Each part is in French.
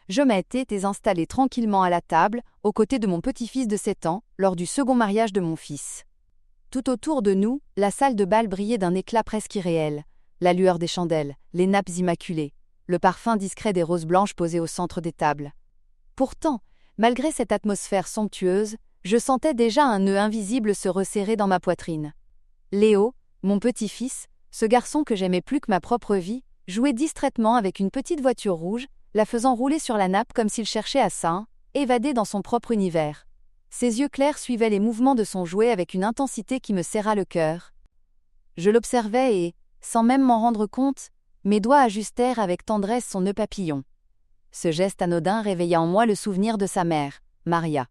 je m'étais installée tranquillement à la table, aux côtés de mon petit-fils de 7 ans, lors du second mariage de mon fils. Tout autour de nous, la salle de bal brillait d'un éclat presque irréel. La lueur des chandelles, les nappes immaculées, le parfum discret des roses blanches posées au centre des tables. Pourtant, malgré cette atmosphère somptueuse, je sentais déjà un nœud invisible se resserrer dans ma poitrine. Léo, mon petit-fils, ce garçon que j'aimais plus que ma propre vie, jouait distraitement avec une petite voiture rouge, la faisant rouler sur la nappe comme s'il cherchait à s'évader dans son propre univers. Ses yeux clairs suivaient les mouvements de son jouet avec une intensité qui me serra le cœur. Je l'observais et, sans même m'en rendre compte, mes doigts ajustèrent avec tendresse son nœud papillon. Ce geste anodin réveilla en moi le souvenir de sa mère, Maria.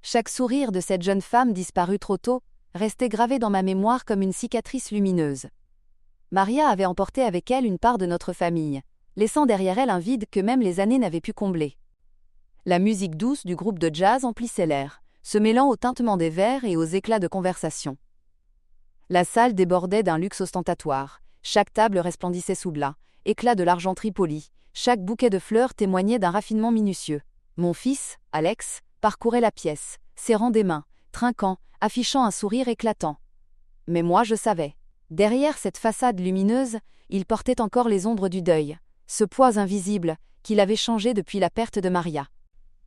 Chaque sourire de cette jeune femme disparue trop tôt restait gravé dans ma mémoire comme une cicatrice lumineuse. Maria avait emporté avec elle une part de notre famille, laissant derrière elle un vide que même les années n'avaient pu combler. La musique douce du groupe de jazz emplissait l'air, se mêlant au tintement des verres et aux éclats de conversation. La salle débordait d'un luxe ostentatoire, chaque table resplendissait sous blas, éclat de l'argenterie polie, chaque bouquet de fleurs témoignait d'un raffinement minutieux. Mon fils, Alex, parcourait la pièce, serrant des mains, trinquant, affichant un sourire éclatant. Mais moi je savais. Derrière cette façade lumineuse, il portait encore les ombres du deuil, ce poids invisible qu'il avait changé depuis la perte de Maria.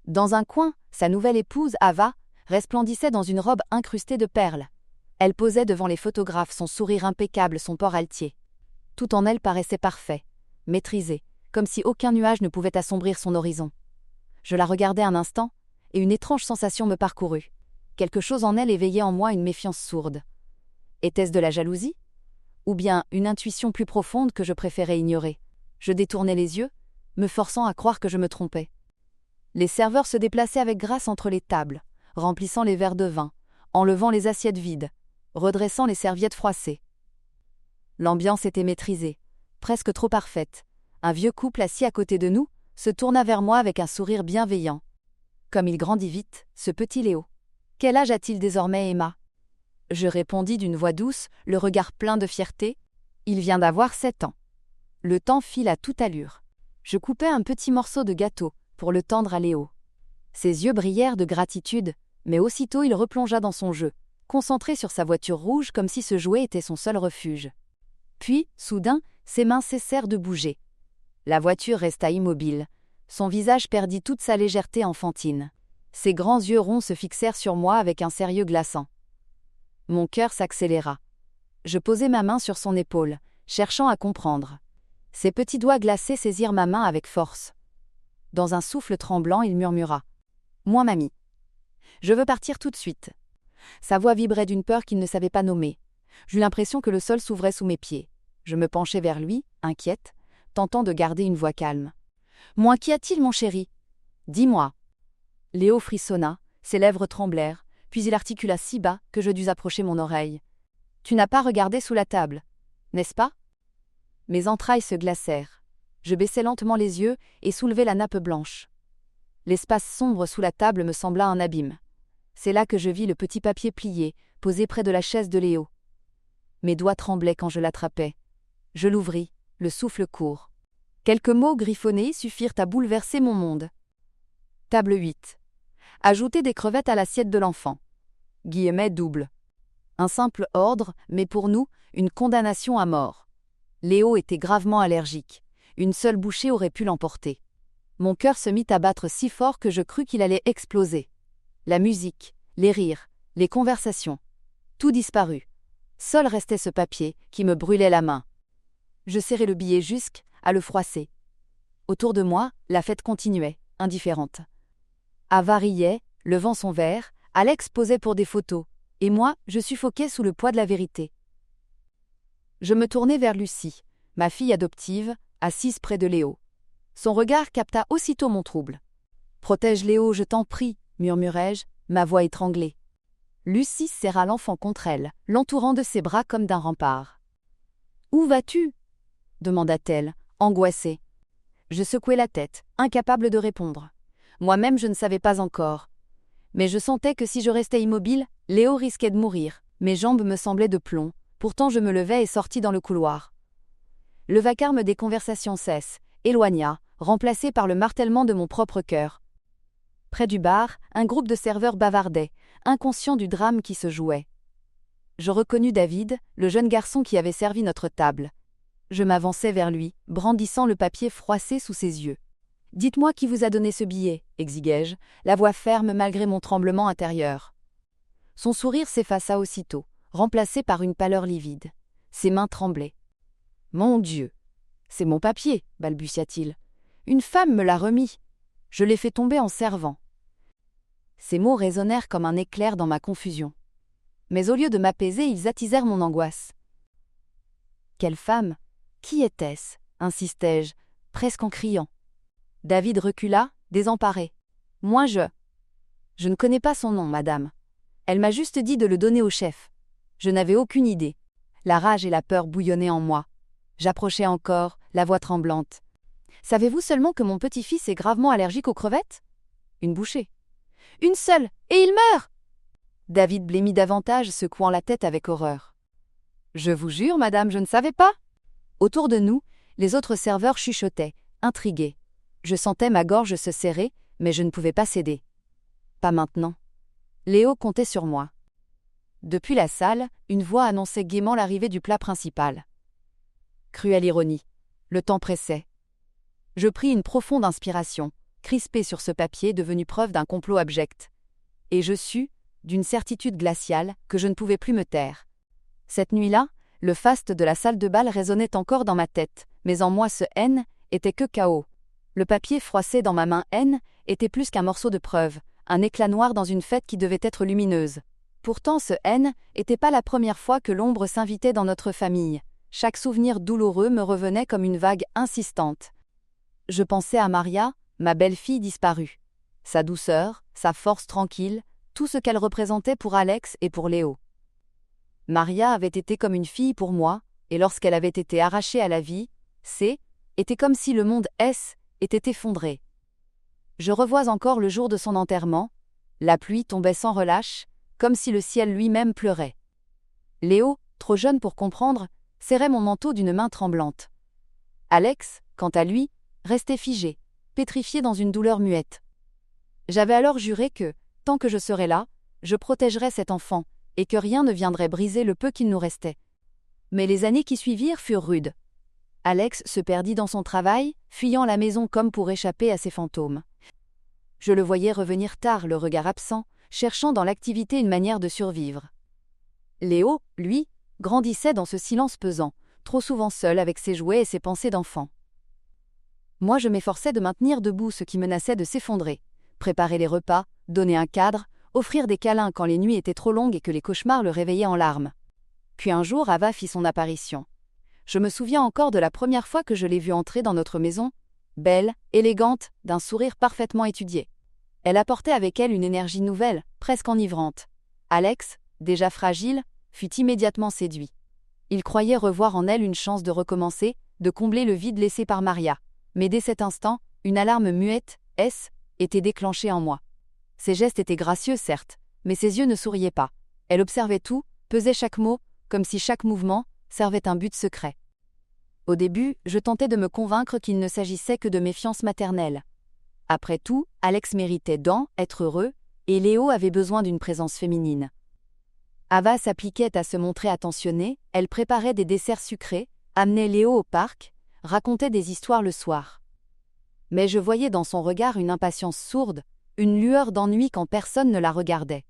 Dans un coin, sa nouvelle épouse, Ava, resplendissait dans une robe incrustée de perles. Elle posait devant les photographes, son sourire impeccable, son port altier. Tout en elle paraissait parfait, maîtrisé, comme si aucun nuage ne pouvait assombrir son horizon. Je la regardai un instant, et une étrange sensation me parcourut. Quelque chose en elle éveillait en moi une méfiance sourde. Était-ce de la jalousie ? Ou bien une intuition plus profonde que je préférais ignorer ? Je détournai les yeux, me forçant à croire que je me trompais. Les serveurs se déplaçaient avec grâce entre les tables, remplissant les verres de vin, enlevant les assiettes vides, redressant les serviettes froissées. L'ambiance était maîtrisée, presque trop parfaite. Un vieux couple assis à côté de nous se tourna vers moi avec un sourire bienveillant. Comme il grandit vite, ce petit Léo. Quel âge a-t-il désormais, Emma ? Je répondis d'une voix douce, le regard plein de fierté. Il vient d'avoir 7 ans. Le temps file à toute allure. Je coupai un petit morceau de gâteau pour le tendre à Léo. Ses yeux brillèrent de gratitude, mais aussitôt il replongea dans son jeu, concentré sur sa voiture rouge comme si ce jouet était son seul refuge. Puis, soudain, ses mains cessèrent de bouger. La voiture resta immobile. Son visage perdit toute sa légèreté enfantine. Ses grands yeux ronds se fixèrent sur moi avec un sérieux glaçant. Mon cœur s'accéléra. Je posai ma main sur son épaule, cherchant à comprendre. Ses petits doigts glacés saisirent ma main avec force. Dans un souffle tremblant, il murmura « Moi, mamie. Je veux partir tout de suite. » Sa voix vibrait d'une peur qu'il ne savait pas nommer. J'eus l'impression que le sol s'ouvrait sous mes pieds. Je me penchai vers lui, inquiète, tentant de garder une voix calme. « Moi, qu'y a-t-il, mon chéri ? Dis-moi. » Léo frissonna, ses lèvres tremblèrent, puis il articula si bas que je dus approcher mon oreille. « Tu n'as pas regardé sous la table, n'est-ce pas ?» Mes entrailles se glacèrent. Je baissai lentement les yeux et soulevai la nappe blanche. L'espace sombre sous la table me sembla un abîme. C'est là que je vis le petit papier plié, posé près de la chaise de Léo. Mes doigts tremblaient quand je l'attrapais. Je l'ouvris, le souffle court. Quelques mots griffonnés suffirent à bouleverser mon monde. Table 8. Ajouter des crevettes à l'assiette de l'enfant. Guillemets double. Un simple ordre, mais pour nous, une condamnation à mort. Léo était gravement allergique. Une seule bouchée aurait pu l'emporter. Mon cœur se mit à battre si fort que je crus qu'il allait exploser. La musique, les rires, les conversations. Tout disparut. Seul restait ce papier qui me brûlait la main. Je serrai le billet jusqu'à le froisser. Autour de moi, la fête continuait, indifférente. Ava riait, levant son verre, Alex posait pour des photos, et moi, je suffoquais sous le poids de la vérité. Je me tournai vers Lucie, ma fille adoptive, assise près de Léo. Son regard capta aussitôt mon trouble. « Protège Léo, je t'en prie », murmurai-je, ma voix étranglée. Lucie serra l'enfant contre elle, l'entourant de ses bras comme d'un rempart. « Où vas-tu » demanda-t-elle, angoissée. Je secouai la tête, incapable de répondre. Moi-même, je ne savais pas encore. Mais je sentais que si je restais immobile, Léo risquait de mourir. Mes jambes me semblaient de plomb, pourtant je me levai et sortis dans le couloir. Le vacarme des conversations cesse, éloigna, remplacé par le martèlement de mon propre cœur. Près du bar, un groupe de serveurs bavardait, inconscients du drame qui se jouait. Je reconnus David, le jeune garçon qui avait servi notre table. Je m'avançai vers lui, brandissant le papier froissé sous ses yeux. « Dites-moi qui vous a donné ce billet » exiguai-je, la voix ferme malgré mon tremblement intérieur. Son sourire s'effaça aussitôt, remplacé par une pâleur livide. Ses mains tremblaient. « Mon Dieu ! C'est mon papier » balbutia-t-il. « Une femme me l'a remis. Je l'ai fait tomber en servant. » Ces mots résonnèrent comme un éclair dans ma confusion. Mais au lieu de m'apaiser, ils attisèrent mon angoisse. « Quelle femme ? Qui était-ce » insistai-je, presque en criant. David recula, désemparé. « Moi Je ne connais pas son nom, madame. Elle m'a juste dit de le donner au chef. Je n'avais aucune idée. » La rage et la peur bouillonnaient en moi. J'approchai encore, la voix tremblante. « Savez-vous seulement que mon petit-fils est gravement allergique aux crevettes ?» Une bouchée. « Une seule, et il meurt !» David blêmit davantage, secouant la tête avec horreur. « Je vous jure, madame, je ne savais pas !» Autour de nous, les autres serveurs chuchotaient, intrigués. Je sentais ma gorge se serrer, mais je ne pouvais pas céder. Pas maintenant. Léo comptait sur moi. Depuis la salle, une voix annonçait gaiement l'arrivée du plat principal. Cruelle ironie. Le temps pressait. Je pris une profonde inspiration, crispé sur ce papier devenu preuve d'un complot abject. Et je sus, d'une certitude glaciale, que je ne pouvais plus me taire. Cette nuit-là, le faste de la salle de bal résonnait encore dans ma tête, mais en moi ce N était que chaos. Le papier froissé dans ma main N était plus qu'un morceau de preuve, un éclat noir dans une fête qui devait être lumineuse. Pourtant ce N n'était pas la première fois que l'ombre s'invitait dans notre famille. Chaque souvenir douloureux me revenait comme une vague insistante. Je pensais à Maria, ma belle-fille disparue. Sa douceur, sa force tranquille, tout ce qu'elle représentait pour Alex et pour Léo. Maria avait été comme une fille pour moi, et lorsqu'elle avait été arrachée à la vie, était comme si le monde était effondré. Je revois encore le jour de son enterrement, la pluie tombait sans relâche, comme si le ciel lui-même pleurait. Léo, trop jeune pour comprendre, serrait mon manteau d'une main tremblante. Alex, quant à lui, restait figé, pétrifié dans une douleur muette. J'avais alors juré que, tant que je serais là, je protégerais cet enfant, et que rien ne viendrait briser le peu qu'il nous restait. Mais les années qui suivirent furent rudes. Alex se perdit dans son travail, fuyant la maison comme pour échapper à ses fantômes. Je le voyais revenir tard, le regard absent, cherchant dans l'activité une manière de survivre. Léo, lui, grandissait dans ce silence pesant, trop souvent seul avec ses jouets et ses pensées d'enfant. Moi je m'efforçais de maintenir debout ce qui menaçait de s'effondrer, préparer les repas, donner un cadre, offrir des câlins quand les nuits étaient trop longues et que les cauchemars le réveillaient en larmes. Puis un jour, Ava fit son apparition. Je me souviens encore de la première fois que je l'ai vue entrer dans notre maison, belle, élégante, d'un sourire parfaitement étudié. Elle apportait avec elle une énergie nouvelle, presque enivrante. Alex, déjà fragile, fut immédiatement séduit. Il croyait revoir en elle une chance de recommencer, de combler le vide laissé par Maria. Mais dès cet instant, une alarme muette, était déclenchée en moi. Ses gestes étaient gracieux, certes, mais ses yeux ne souriaient pas. Elle observait tout, pesait chaque mot, comme si chaque mouvement servait un but secret. Au début, je tentais de me convaincre qu'il ne s'agissait que de méfiance maternelle. Après tout, Alex méritait d'être heureux, et Léo avait besoin d'une présence féminine. Ava s'appliquait à se montrer attentionnée, elle préparait des desserts sucrés, amenait Léo au parc, racontait des histoires le soir. Mais je voyais dans son regard une impatience sourde, une lueur d'ennui quand personne ne la regardait.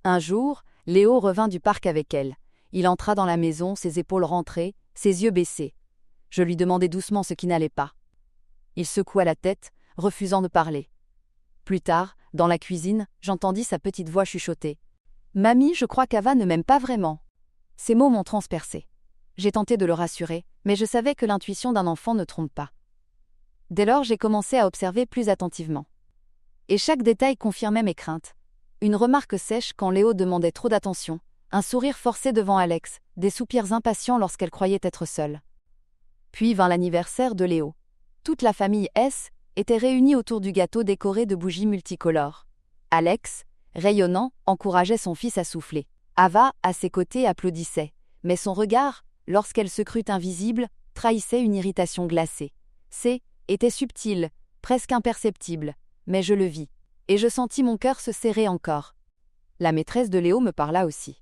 Un jour, Léo revint du parc avec elle. Il entra dans la maison, ses épaules rentrées, ses yeux baissés. Je lui demandai doucement ce qui n'allait pas. Il secoua la tête, refusant de parler. Plus tard, dans la cuisine, j'entendis sa petite voix chuchoter. « Mamie, je crois qu'Ava ne m'aime pas vraiment. » Ces mots m'ont transpercé. J'ai tenté de le rassurer, mais je savais que l'intuition d'un enfant ne trompe pas. Dès lors, j'ai commencé à observer plus attentivement. Et chaque détail confirmait mes craintes. Une remarque sèche quand Léo demandait trop d'attention, un sourire forcé devant Alex, des soupirs impatients lorsqu'elle croyait être seule. Puis vint l'anniversaire de Léo. Toute la famille était réunie autour du gâteau décoré de bougies multicolores. Alex, rayonnant, encourageait son fils à souffler. Ava, à ses côtés, applaudissait. Mais son regard, lorsqu'elle se crut invisible, trahissait une irritation glacée. était subtil, presque imperceptible, mais je le vis, et je sentis mon cœur se serrer encore. La maîtresse de Léo me parla aussi.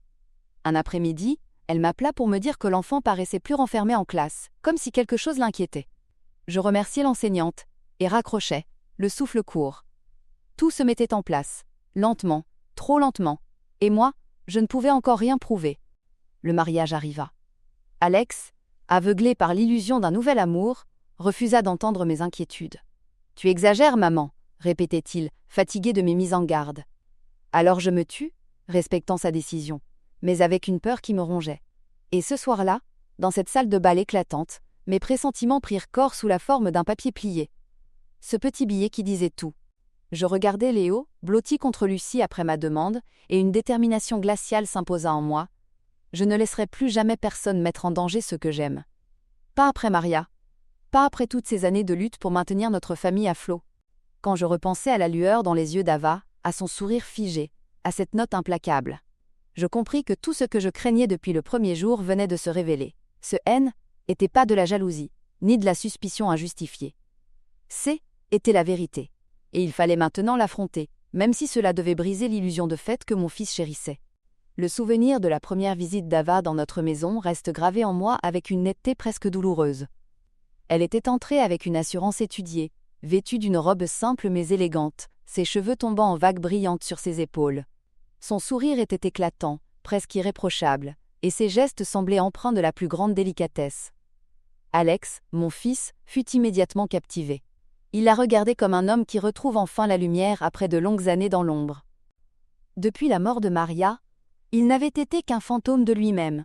Un après-midi, elle m'appela pour me dire que l'enfant paraissait plus renfermé en classe, comme si quelque chose l'inquiétait. Je remerciai l'enseignante, et raccrochai, le souffle court. Tout se mettait en place, lentement, trop lentement, et moi, je ne pouvais encore rien prouver. Le mariage arriva. Alex, aveuglé par l'illusion d'un nouvel amour, refusa d'entendre mes inquiétudes. « Tu exagères, maman », répétait-il, fatigué de mes mises en garde. Alors je me tus, respectant sa décision, mais avec une peur qui me rongeait. Et ce soir-là, dans cette salle de bal éclatante, mes pressentiments prirent corps sous la forme d'un papier plié. Ce petit billet qui disait tout. Je regardais Léo, blotti contre Lucie après ma demande, et une détermination glaciale s'imposa en moi. Je ne laisserai plus jamais personne mettre en danger ce que j'aime. Pas après Maria. Pas après toutes ces années de lutte pour maintenir notre famille à flot. Quand je repensais à la lueur dans les yeux d'Ava, à son sourire figé, à cette note implacable, je compris que tout ce que je craignais depuis le premier jour venait de se révéler. Ce haine n'était pas de la jalousie, ni de la suspicion injustifiée. Était la vérité. Et il fallait maintenant l'affronter, même si cela devait briser l'illusion de fait que mon fils chérissait. Le souvenir de la première visite d'Ava dans notre maison reste gravé en moi avec une netteté presque douloureuse. Elle était entrée avec une assurance étudiée, vêtue d'une robe simple mais élégante, ses cheveux tombant en vagues brillantes sur ses épaules. Son sourire était éclatant, presque irréprochable, et ses gestes semblaient empreints de la plus grande délicatesse. Alex, mon fils, fut immédiatement captivé. Il la regardait comme un homme qui retrouve enfin la lumière après de longues années dans l'ombre. Depuis la mort de Maria, il n'avait été qu'un fantôme de lui-même.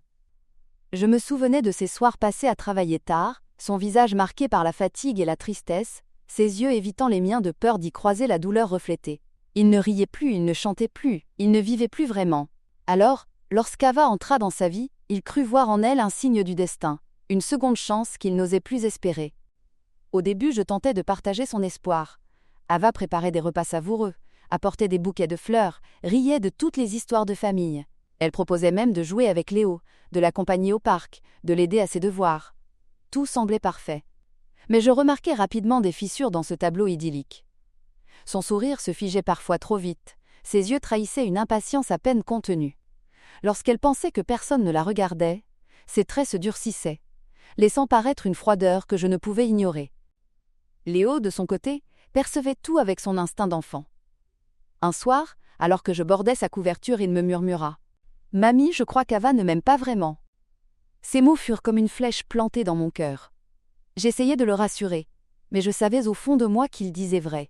Je me souvenais de ces soirs passés à travailler tard, son visage marqué par la fatigue et la tristesse, ses yeux évitant les miens de peur d'y croiser la douleur reflétée. Il ne riait plus, il ne chantait plus, il ne vivait plus vraiment. Alors, lorsqu'Ava entra dans sa vie, il crut voir en elle un signe du destin, une seconde chance qu'il n'osait plus espérer. Au début, je tentais de partager son espoir. Ava préparait des repas savoureux, apportait des bouquets de fleurs, riait de toutes les histoires de famille. Elle proposait même de jouer avec Léo, de l'accompagner au parc, de l'aider à ses devoirs. Tout semblait parfait. Mais je remarquai rapidement des fissures dans ce tableau idyllique. Son sourire se figeait parfois trop vite, ses yeux trahissaient une impatience à peine contenue. Lorsqu'elle pensait que personne ne la regardait, ses traits se durcissaient, laissant paraître une froideur que je ne pouvais ignorer. Léo, de son côté, percevait tout avec son instinct d'enfant. Un soir, alors que je bordais sa couverture, il me murmura « Mamie, je crois qu'Ava ne m'aime pas vraiment. » Ces mots furent comme une flèche plantée dans mon cœur. J'essayais de le rassurer, mais je savais au fond de moi qu'il disait vrai.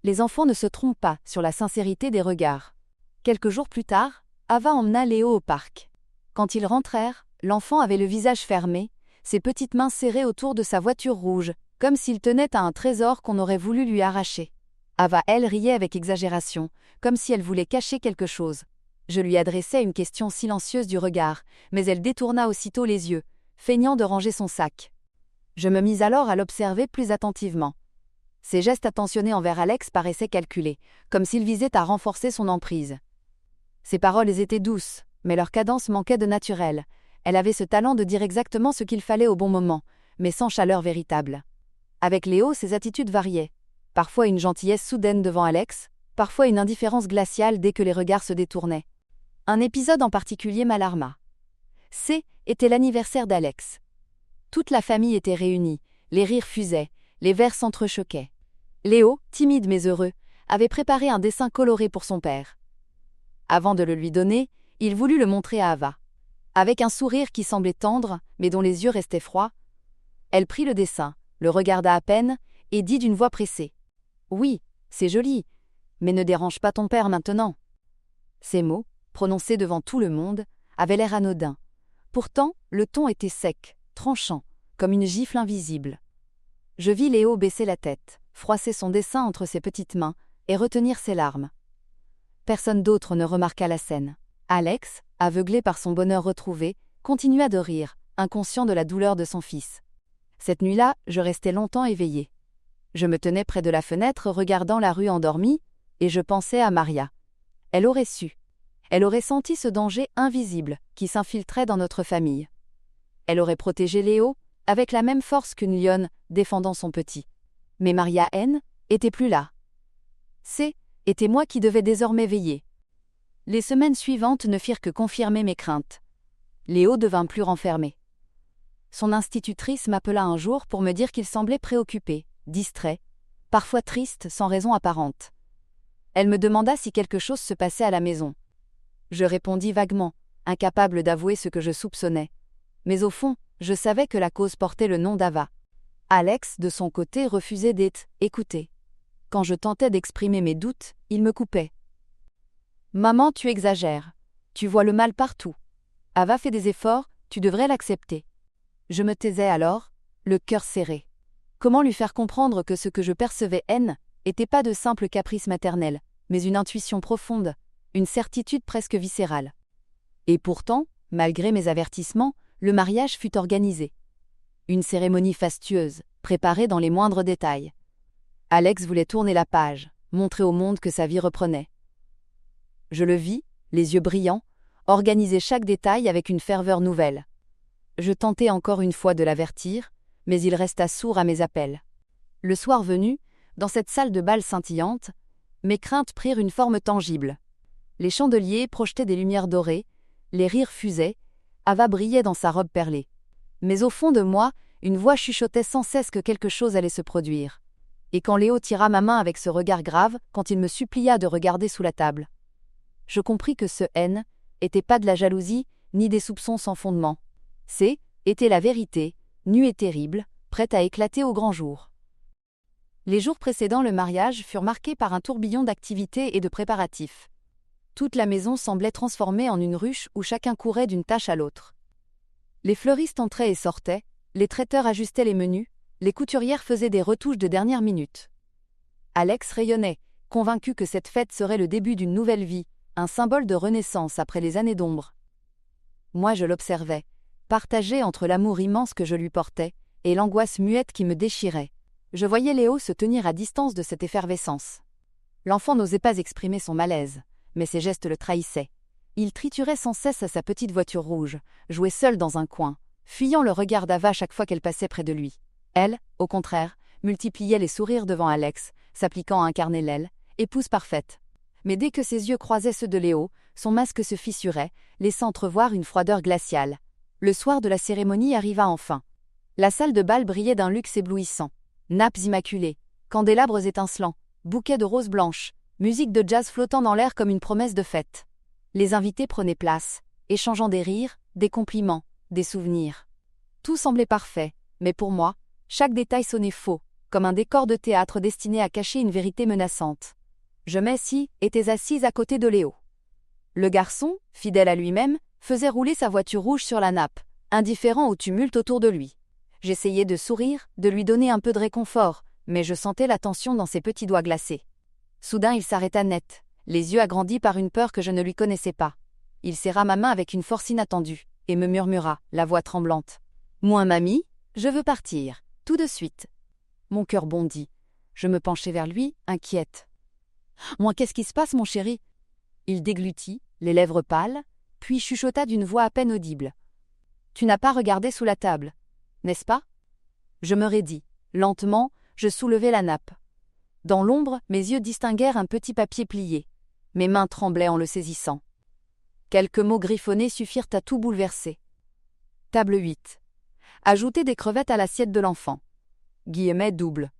Les enfants ne se trompent pas sur la sincérité des regards. Quelques jours plus tard, Ava emmena Léo au parc. Quand ils rentrèrent, l'enfant avait le visage fermé, ses petites mains serrées autour de sa voiture rouge, comme s'il tenait à un trésor qu'on aurait voulu lui arracher. Ava, elle, riait avec exagération, comme si elle voulait cacher quelque chose. Je lui adressai une question silencieuse du regard, mais elle détourna aussitôt les yeux, feignant de ranger son sac. Je me mis alors à l'observer plus attentivement. Ses gestes attentionnés envers Alex paraissaient calculés, comme s'ils visaient à renforcer son emprise. Ses paroles étaient douces, mais leur cadence manquait de naturel. Elle avait ce talent de dire exactement ce qu'il fallait au bon moment, mais sans chaleur véritable. Avec Léo, ses attitudes variaient. Parfois une gentillesse soudaine devant Alex, parfois une indifférence glaciale dès que les regards se détournaient. Un épisode en particulier m'alarma. Était l'anniversaire d'Alex. Toute la famille était réunie, les rires fusaient, les verres s'entrechoquaient. Léo, timide mais heureux, avait préparé un dessin coloré pour son père. Avant de le lui donner, il voulut le montrer à Ava. Avec un sourire qui semblait tendre, mais dont les yeux restaient froids, elle prit le dessin, le regarda à peine, et dit d'une voix pressée « Oui, c'est joli, mais ne dérange pas ton père maintenant. » Ces mots, prononcés devant tout le monde, avaient l'air anodins. Pourtant, le ton était sec, tranchant, comme une gifle invisible. Je vis Léo baisser la tête, froisser son dessin entre ses petites mains et retenir ses larmes. Personne d'autre ne remarqua la scène. Alex, aveuglé par son bonheur retrouvé, continua de rire, inconscient de la douleur de son fils. Cette nuit-là, je restai longtemps éveillé. Je me tenais près de la fenêtre regardant la rue endormie, et je pensais à Maria. Elle aurait su. Elle aurait senti ce danger invisible qui s'infiltrait dans notre famille. Elle aurait protégé Léo avec la même force qu'une lionne défendant son petit. Mais Maria N. était plus là. Était moi qui devais désormais veiller. Les semaines suivantes ne firent que confirmer mes craintes. Léo devint plus renfermé. Son institutrice m'appela un jour pour me dire qu'il semblait préoccupé, distrait, parfois triste sans raison apparente. Elle me demanda si quelque chose se passait à la maison. Je répondis vaguement, incapable d'avouer ce que je soupçonnais. Mais au fond, je savais que la cause portait le nom d'Ava. Alex, de son côté, refusait d'être écouté. Quand je tentais d'exprimer mes doutes, il me coupait. « Maman, tu exagères. Tu vois le mal partout. Ava fait des efforts, tu devrais l'accepter. » Je me taisais alors, le cœur serré. Comment lui faire comprendre que ce que je percevais n'était pas de simple caprice maternel, mais une intuition profonde, une certitude presque viscérale. Et pourtant, malgré mes avertissements, le mariage fut organisé. Une cérémonie fastueuse, préparée dans les moindres détails. Alex voulait tourner la page, montrer au monde que sa vie reprenait. Je le vis, les yeux brillants, organiser chaque détail avec une ferveur nouvelle. Je tentai encore une fois de l'avertir, mais il resta sourd à mes appels. Le soir venu, dans cette salle de bal scintillante, mes craintes prirent une forme tangible. Les chandeliers projetaient des lumières dorées, les rires fusaient, Ava brillait dans sa robe perlée. Mais au fond de moi, une voix chuchotait sans cesse que quelque chose allait se produire. Et quand Léo tira ma main avec ce regard grave, quand il me supplia de regarder sous la table, je compris que ce n'était pas de la jalousie, ni des soupçons sans fondement. Était la vérité, nue et terrible, prête à éclater au grand jour. Les jours précédant le mariage furent marqués par un tourbillon d'activités et de préparatifs. Toute la maison semblait transformée en une ruche où chacun courait d'une tâche à l'autre. Les fleuristes entraient et sortaient, les traiteurs ajustaient les menus, les couturières faisaient des retouches de dernière minute. Alex rayonnait, convaincu que cette fête serait le début d'une nouvelle vie, un symbole de renaissance après les années d'ombre. Moi je l'observais, partagé entre l'amour immense que je lui portais et l'angoisse muette qui me déchirait. Je voyais Léo se tenir à distance de cette effervescence. L'enfant n'osait pas exprimer son malaise, mais ses gestes le trahissaient. Il triturait sans cesse à sa petite voiture rouge, jouait seul dans un coin, fuyant le regard d'Ava chaque fois qu'elle passait près de lui. Elle, au contraire, multipliait les sourires devant Alex, s'appliquant à incarner l'aile, épouse parfaite. Mais dès que ses yeux croisaient ceux de Léo, son masque se fissurait, laissant entrevoir une froideur glaciale. Le soir de la cérémonie arriva enfin. La salle de bal brillait d'un luxe éblouissant. Nappes immaculées, candélabres étincelants, bouquets de roses blanches, musique de jazz flottant dans l'air comme une promesse de fête. Les invités prenaient place, échangeant des rires, des compliments, des souvenirs. Tout semblait parfait, mais pour moi, chaque détail sonnait faux, comme un décor de théâtre destiné à cacher une vérité menaçante. Je étais assise à côté de Léo. Le garçon, fidèle à lui-même, faisait rouler sa voiture rouge sur la nappe, indifférent au tumulte autour de lui. J'essayais de sourire, de lui donner un peu de réconfort, mais je sentais la tension dans ses petits doigts glacés. Soudain il s'arrêta net, les yeux agrandis par une peur que je ne lui connaissais pas. Il serra ma main avec une force inattendue, et me murmura, la voix tremblante. « Moi, mamie, je veux partir, tout de suite. » Mon cœur bondit. Je me penchai vers lui, inquiète. « Moi, qu'est-ce qui se passe, mon chéri ?» Il déglutit, les lèvres pâles, puis chuchota d'une voix à peine audible. « Tu n'as pas regardé sous la table, n'est-ce pas ?» Je me raidis. Lentement, je soulevai la nappe. Dans l'ombre, mes yeux distinguèrent un petit papier plié. Mes mains tremblaient en le saisissant. Quelques mots griffonnés suffirent à tout bouleverser. Table 8. Ajouter des crevettes à l'assiette de l'enfant. Guillemets double.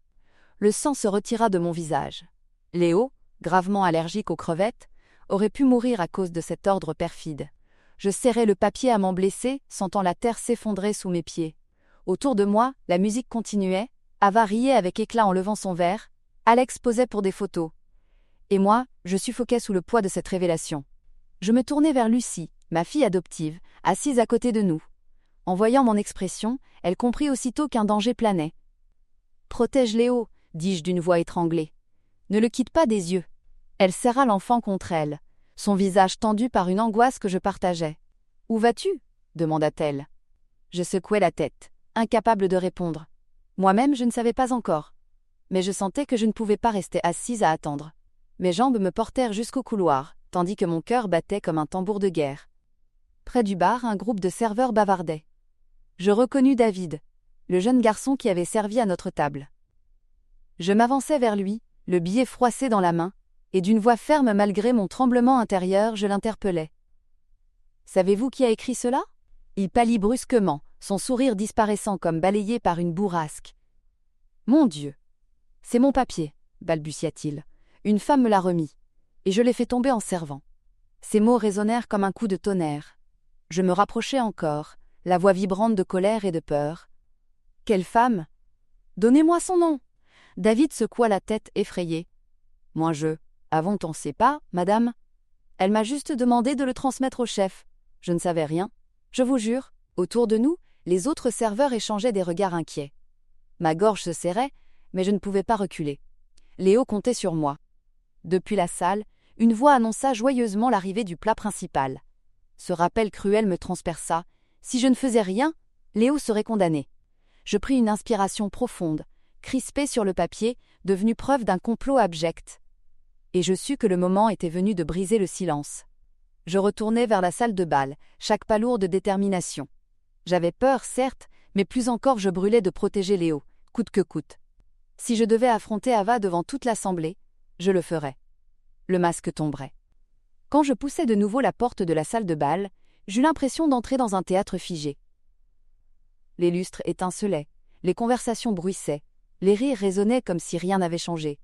Le sang se retira de mon visage. Léo, gravement allergique aux crevettes, aurait pu mourir à cause de cet ordre perfide. Je serrais le papier à m'en blesser, sentant la terre s'effondrer sous mes pieds. Autour de moi, la musique continuait, Ava riait avec éclat en levant son verre, Alex posait pour des photos. Et moi, je suffoquais sous le poids de cette révélation. Je me tournai vers Lucie, ma fille adoptive, assise à côté de nous. En voyant mon expression, elle comprit aussitôt qu'un danger planait. « Protège Léo », dis-je d'une voix étranglée. « Ne le quitte pas des yeux. » Elle serra l'enfant contre elle, son visage tendu par une angoisse que je partageais. « Où vas-tu » demanda-t-elle. Je secouai la tête, incapable de répondre. Moi-même, je ne savais pas encore. Mais je sentais que je ne pouvais pas rester assise à attendre. Mes jambes me portèrent jusqu'au couloir, tandis que mon cœur battait comme un tambour de guerre. Près du bar, un groupe de serveurs bavardait. Je reconnus David, le jeune garçon qui avait servi à notre table. Je m'avançai vers lui, le billet froissé dans la main, et d'une voix ferme malgré mon tremblement intérieur, je l'interpellai. « Savez-vous qui a écrit cela ?» Il pâlit brusquement, son sourire disparaissant comme balayé par une bourrasque. « Mon Dieu ! C'est mon papier, balbutia-t-il. Une femme me l'a remis, et je l'ai fait tomber en servant. » Ces mots résonnèrent comme un coup de tonnerre. Je me rapprochai encore, la voix vibrante de colère et de peur. « Quelle femme ? Donnez-moi son nom !» David secoua la tête effrayé. « Moi Avons on sait pas, madame ? Elle m'a juste demandé de le transmettre au chef. Je ne savais rien. Je vous jure. » Autour de nous, les autres serveurs échangeaient des regards inquiets. Ma gorge se serrait, mais je ne pouvais pas reculer. Léo comptait sur moi. Depuis la salle, une voix annonça joyeusement l'arrivée du plat principal. Ce rappel cruel me transperça. Si je ne faisais rien, Léo serait condamné. Je pris une inspiration profonde, crispée sur le papier, devenue preuve d'un complot abject. Et je sus que le moment était venu de briser le silence. Je retournai vers la salle de bal, chaque pas lourd de détermination. J'avais peur, certes, mais plus encore je brûlais de protéger Léo, coûte que coûte. Si je devais affronter Ava devant toute l'assemblée, je le ferais. Le masque tomberait. Quand je poussai de nouveau la porte de la salle de bal, j'eus l'impression d'entrer dans un théâtre figé. Les lustres étincelaient, les conversations bruissaient, les rires résonnaient comme si rien n'avait changé.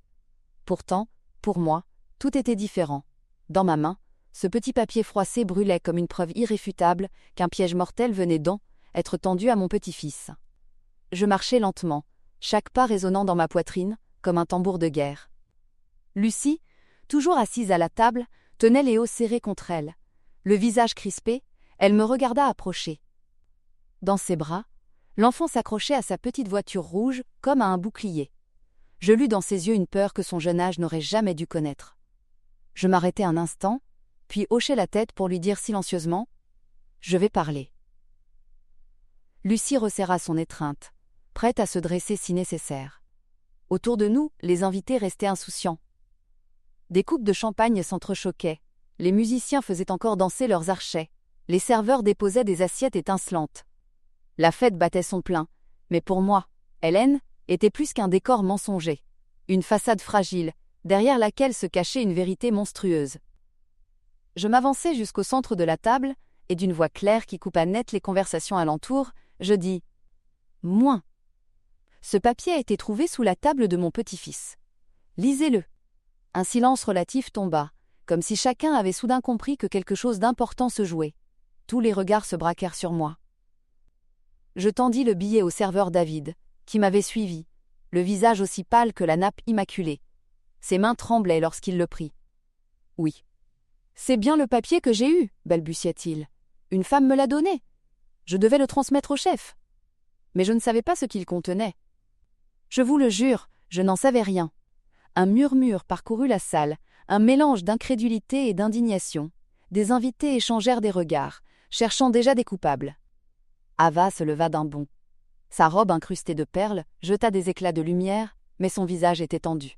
Pourtant, pour moi, tout était différent. Dans ma main, ce petit papier froissé brûlait comme une preuve irréfutable qu'un piège mortel venait être tendu à mon petit-fils. Je marchais lentement, chaque pas résonnant dans ma poitrine, comme un tambour de guerre. Lucie, toujours assise à la table, tenait Léo serré contre elle. Le visage crispé, elle me regarda approcher. Dans ses bras, l'enfant s'accrochait à sa petite voiture rouge comme à un bouclier. Je lus dans ses yeux une peur que son jeune âge n'aurait jamais dû connaître. Je m'arrêtai un instant, puis hochai la tête pour lui dire silencieusement « Je vais parler ». Lucie resserra son étreinte, prête à se dresser si nécessaire. Autour de nous, les invités restaient insouciants. Des coupes de champagne s'entrechoquaient, les musiciens faisaient encore danser leurs archets, les serveurs déposaient des assiettes étincelantes. La fête battait son plein, mais pour moi, Hélène était plus qu'un décor mensonger, une façade fragile, derrière laquelle se cachait une vérité monstrueuse. Je m'avançai jusqu'au centre de la table, et d'une voix claire qui coupa net les conversations alentour, je dis « Moins ». Ce papier a été trouvé sous la table de mon petit-fils. Lisez-le. Un silence relatif tomba, comme si chacun avait soudain compris que quelque chose d'important se jouait. Tous les regards se braquèrent sur moi. Je tendis le billet au serveur David, qui m'avait suivi, le visage aussi pâle que la nappe immaculée. Ses mains tremblaient lorsqu'il le prit. « Oui. C'est bien le papier que j'ai eu, balbutia-t-il. Une femme me l'a donné. Je devais le transmettre au chef. Mais je ne savais pas ce qu'il contenait. Je vous le jure, je n'en savais rien. » Un murmure parcourut la salle, un mélange d'incrédulité et d'indignation. Des invités échangèrent des regards, cherchant déjà des coupables. Ava se leva d'un bond. Sa robe incrustée de perles jeta des éclats de lumière, mais son visage était tendu.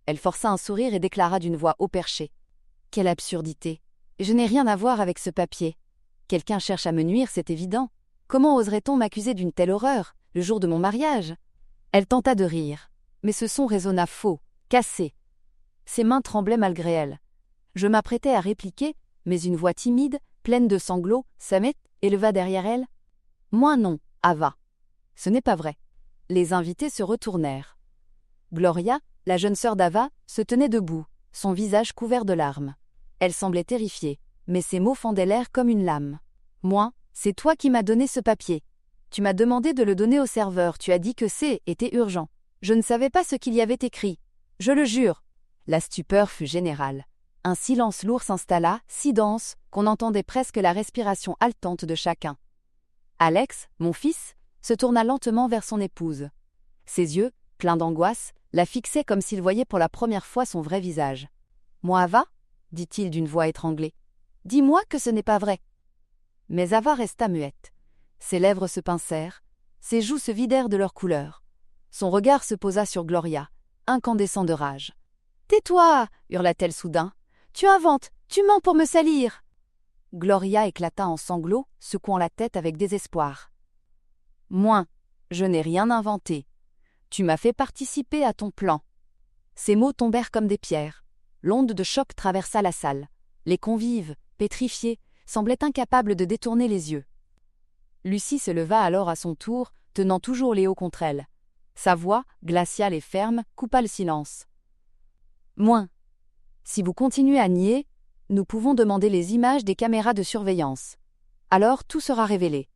Elle força un sourire et déclara d'une voix haut perchée. « Quelle absurdité! Je n'ai rien à voir avec ce papier. Quelqu'un cherche à me nuire, c'est évident. Comment oserait-on m'accuser d'une telle horreur, le jour de mon mariage ?» Elle tenta de rire, mais ce son résonna faux, cassé. Ses mains tremblaient malgré elle. Je m'apprêtais à répliquer, mais une voix timide, pleine de sanglots, s'amet, éleva derrière elle. « Moi non, Ava. Ce n'est pas vrai. » Les invités se retournèrent. Gloria, la jeune sœur d'Ava, se tenait debout, son visage couvert de larmes. Elle semblait terrifiée, mais ses mots fendaient l'air comme une lame. « Moi, c'est toi qui m'as donné ce papier. Tu m'as demandé de le donner au serveur, tu as dit que était urgent. Je ne savais pas ce qu'il y avait écrit. Je le jure. » La stupeur fut générale. Un silence lourd s'installa, si dense, qu'on entendait presque la respiration haletante de chacun. Alex, mon fils, se tourna lentement vers son épouse. Ses yeux, pleins d'angoisse, la fixaient comme s'il voyait pour la première fois son vrai visage. « Moi, Ava » dit-il d'une voix étranglée. « Dis-moi que ce n'est pas vrai. » Mais Ava resta muette. Ses lèvres se pincèrent, ses joues se vidèrent de leur couleur. Son regard se posa sur Gloria, incandescent de rage. « Tais-toi » hurla-t-elle soudain. « Tu inventes, tu mens pour me salir !» Gloria éclata en sanglots, secouant la tête avec désespoir. « Moins, je n'ai rien inventé. Tu m'as fait participer à ton plan. Ces mots tombèrent comme des pierres. L'onde de choc traversa la salle. Les convives, pétrifiés, semblaient incapables de détourner les yeux. Lucie se leva alors à son tour, tenant toujours Léo contre elle. Sa voix, glaciale et ferme, coupa le silence. « Moins. Si vous continuez à nier, nous pouvons demander les images des caméras de surveillance. Alors tout sera révélé. »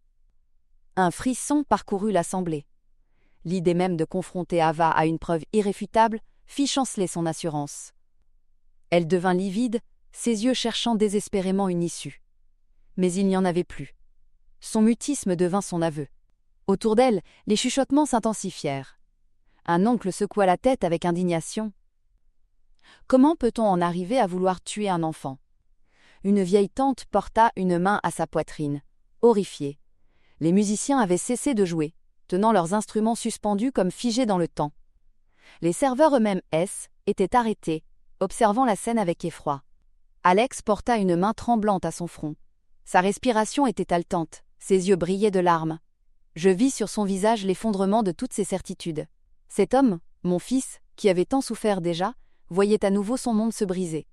Un frisson parcourut l'assemblée. L'idée même de confronter Ava à une preuve irréfutable fit chanceler son assurance. Elle devint livide, ses yeux cherchant désespérément une issue. Mais il n'y en avait plus. Son mutisme devint son aveu. Autour d'elle, les chuchotements s'intensifièrent. Un oncle secoua la tête avec indignation. Comment peut-on en arriver à vouloir tuer un enfant ? Une vieille tante porta une main à sa poitrine, horrifiée. Les musiciens avaient cessé de jouer, tenant leurs instruments suspendus comme figés dans le temps. Les serveurs eux-mêmes étaient arrêtés, observant la scène avec effroi. Alex porta une main tremblante à son front. Sa respiration était haletante, ses yeux brillaient de larmes. Je vis sur son visage l'effondrement de toutes ses certitudes. Cet homme, mon fils, qui avait tant souffert déjà, voyait à nouveau son monde se briser.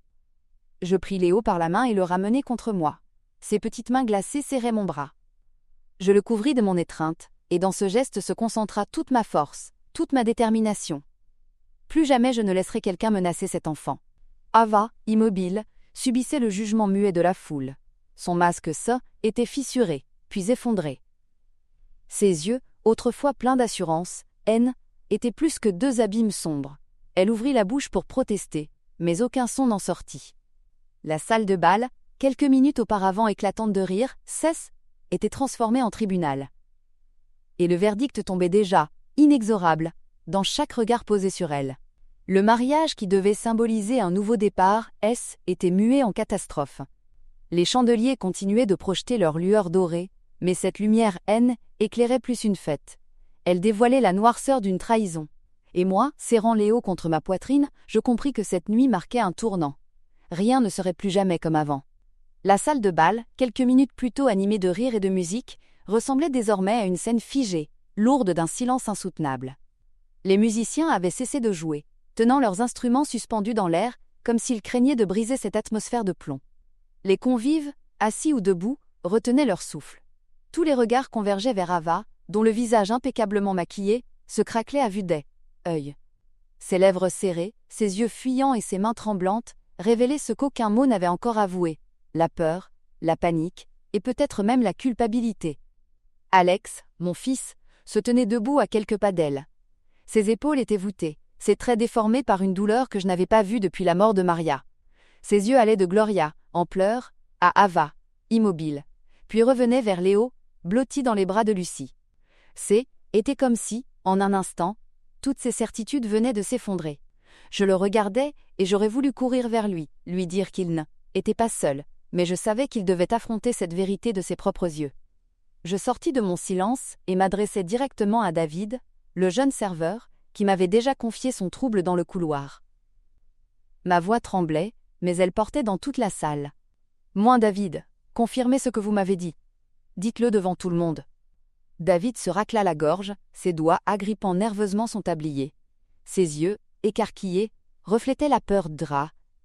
Je pris Léo par la main et le ramenai contre moi. Ses petites mains glacées serraient mon bras. Je le couvris de mon étreinte, et dans ce geste se concentra toute ma force, toute ma détermination. Plus jamais je ne laisserai quelqu'un menacer cet enfant. Ava, immobile, subissait le jugement muet de la foule. Son masque était fissuré, puis effondré. Ses yeux, autrefois pleins d'assurance, haine, étaient plus que deux abîmes sombres. Elle ouvrit la bouche pour protester, mais aucun son n'en sortit. La salle de bal, quelques minutes auparavant éclatante de rire, était transformée en tribunal. Et le verdict tombait déjà, inexorable, dans chaque regard posé sur elle. Le mariage qui devait symboliser un nouveau départ, était muet en catastrophe. Les chandeliers continuaient de projeter leur lueur dorée, mais cette lumière éclairait plus une fête. Elle dévoilait la noirceur d'une trahison. Et moi, serrant Léo contre ma poitrine, je compris que cette nuit marquait un tournant. Rien ne serait plus jamais comme avant. La salle de bal, quelques minutes plus tôt animée de rire et de musique, ressemblait désormais à une scène figée, lourde d'un silence insoutenable. Les musiciens avaient cessé de jouer, tenant leurs instruments suspendus dans l'air, comme s'ils craignaient de briser cette atmosphère de plomb. Les convives, assis ou debout, retenaient leur souffle. Tous les regards convergeaient vers Ava, dont le visage impeccablement maquillé se craquelait à vue des œils. Ses lèvres serrées, ses yeux fuyants et ses mains tremblantes révélaient ce qu'aucun mot n'avait encore avoué, la peur, la panique, et peut-être même la culpabilité. Alex, mon fils, se tenait debout à quelques pas d'elle. Ses épaules étaient voûtées, ses traits déformés par une douleur que je n'avais pas vue depuis la mort de Maria. Ses yeux allaient de Gloria, en pleurs, à Ava, immobile, puis revenaient vers Léo, blotti dans les bras de Lucie. Était comme si, en un instant, toutes ses certitudes venaient de s'effondrer. Je le regardais et j'aurais voulu courir vers lui dire qu'il n'était pas seul, mais je savais qu'il devait affronter cette vérité de ses propres yeux. Je sortis de mon silence et m'adressai directement à David, le jeune serveur, qui m'avait déjà confié son trouble dans le couloir. Ma voix tremblait, mais elle portait dans toute la salle. « Moi, David, confirmez ce que vous m'avez dit. Dites-le devant tout le monde. » David se racla la gorge, ses doigts agrippant nerveusement son tablier. Ses yeux, écarquillés, reflétaient la peur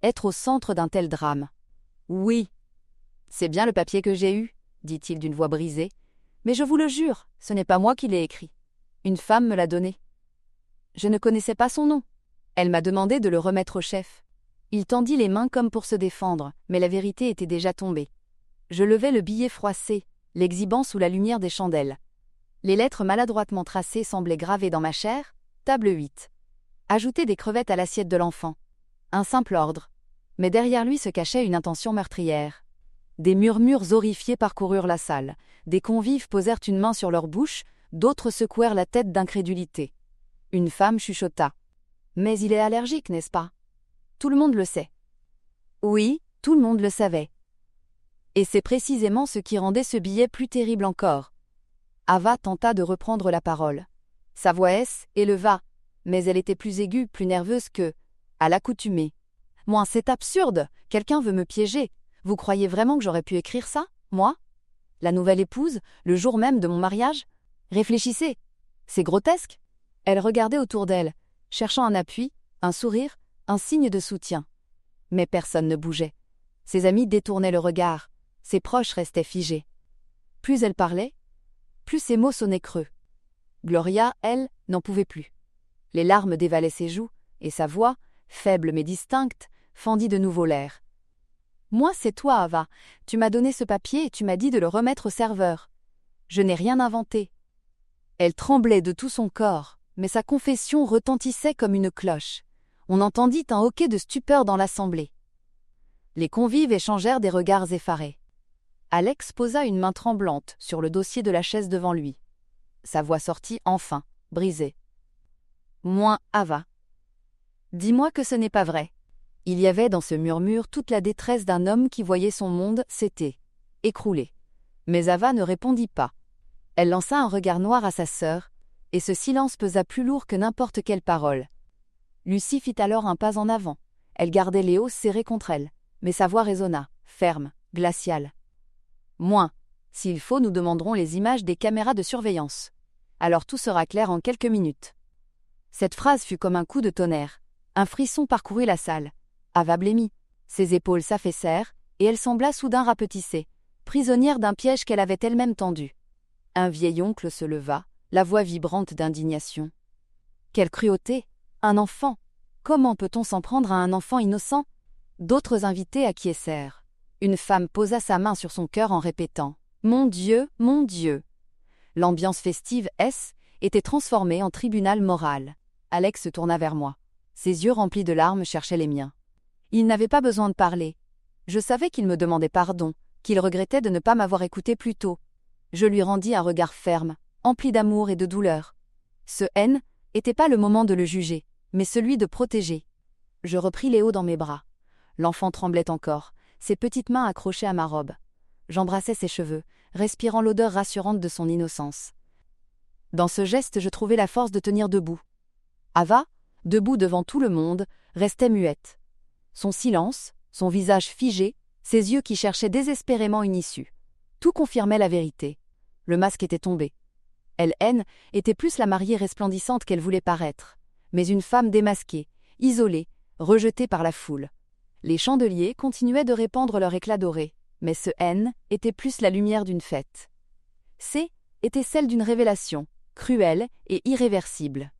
être au centre d'un tel drame. « Oui. C'est bien le papier que j'ai eu, dit-il d'une voix brisée. Mais je vous le jure, ce n'est pas moi qui l'ai écrit. Une femme me l'a donné. Je ne connaissais pas son nom. Elle m'a demandé de le remettre au chef. Il tendit les mains comme pour se défendre, mais la vérité était déjà tombée. Je levai le billet froissé, l'exhibant sous la lumière des chandelles. Les lettres maladroitement tracées semblaient gravées dans ma chair, table 8. Ajouter des crevettes à l'assiette de l'enfant. Un simple ordre. Mais derrière lui se cachait une intention meurtrière. Des murmures horrifiés parcoururent la salle. Des convives posèrent une main sur leur bouche, d'autres secouèrent la tête d'incrédulité. Une femme chuchota. « Mais il est allergique, n'est-ce pas ? Tout le monde le sait. » Oui, tout le monde le savait. Et c'est précisément ce qui rendait ce billet plus terrible encore. Ava tenta de reprendre la parole. Sa voix éleva, mais elle était plus aiguë, plus nerveuse que, à l'accoutumée. « Moi, c'est absurde, quelqu'un veut me piéger. Vous croyez vraiment que j'aurais pu écrire ça, moi ? La nouvelle épouse, le jour même de mon mariage ? Réfléchissez. C'est grotesque. Elle regardait autour d'elle, cherchant un appui, un sourire, un signe de soutien. Mais personne ne bougeait. Ses amis détournaient le regard, ses proches restaient figés. Plus elle parlait, plus ses mots sonnaient creux. Gloria, elle, n'en pouvait plus. Les larmes dévalaient ses joues, et sa voix, faible mais distincte, fendit de nouveau l'air. « Moi, c'est toi, Ava. Tu m'as donné ce papier et tu m'as dit de le remettre au serveur. Je n'ai rien inventé. » Elle tremblait de tout son corps, mais sa confession retentissait comme une cloche. On entendit un hoquet de stupeur dans l'assemblée. Les convives échangèrent des regards effarés. Alex posa une main tremblante sur le dossier de la chaise devant lui. Sa voix sortit enfin, brisée. « Moi, Ava. Dis-moi que ce n'est pas vrai. » Il y avait dans ce murmure toute la détresse d'un homme qui voyait son monde s'éter, écrouler. Mais Ava ne répondit pas. Elle lança un regard noir à sa sœur, et ce silence pesa plus lourd que n'importe quelle parole. Lucie fit alors un pas en avant. Elle gardait Léo serré contre elle, mais sa voix résonna, ferme, glaciale. « Moins. S'il faut, nous demanderons les images des caméras de surveillance. Alors tout sera clair en quelques minutes. » Cette phrase fut comme un coup de tonnerre. Un frisson parcourut la salle. Ava blêmit. Ses épaules s'affaissèrent, et elle sembla soudain rapetissée, prisonnière d'un piège qu'elle avait elle-même tendu. Un vieil oncle se leva, la voix vibrante d'indignation. Quelle cruauté! Un enfant! Comment peut-on s'en prendre à un enfant innocent? D'autres invités acquiescèrent. Une femme posa sa main sur son cœur en répétant « Mon Dieu, mon Dieu !» L'ambiance festive était transformée en tribunal moral. Alex se tourna vers moi. Ses yeux remplis de larmes cherchaient les miens. Il n'avait pas besoin de parler. Je savais qu'il me demandait pardon, qu'il regrettait de ne pas m'avoir écouté plus tôt. Je lui rendis un regard ferme, empli d'amour et de douleur. Ce haine n'était pas le moment de le juger, mais celui de protéger. Je repris Léo dans mes bras. L'enfant tremblait encore, ses petites mains accrochées à ma robe. J'embrassais ses cheveux, respirant l'odeur rassurante de son innocence. Dans ce geste, je trouvais la force de tenir debout. Ava, debout devant tout le monde, restait muette. Son silence, son visage figé, ses yeux qui cherchaient désespérément une issue. Tout confirmait la vérité. Le masque était tombé. Elle était plus la mariée resplendissante qu'elle voulait paraître, mais une femme démasquée, isolée, rejetée par la foule. Les chandeliers continuaient de répandre leur éclat doré, mais ce était plus la lumière d'une fête. Était celle d'une révélation, cruelle et irréversible.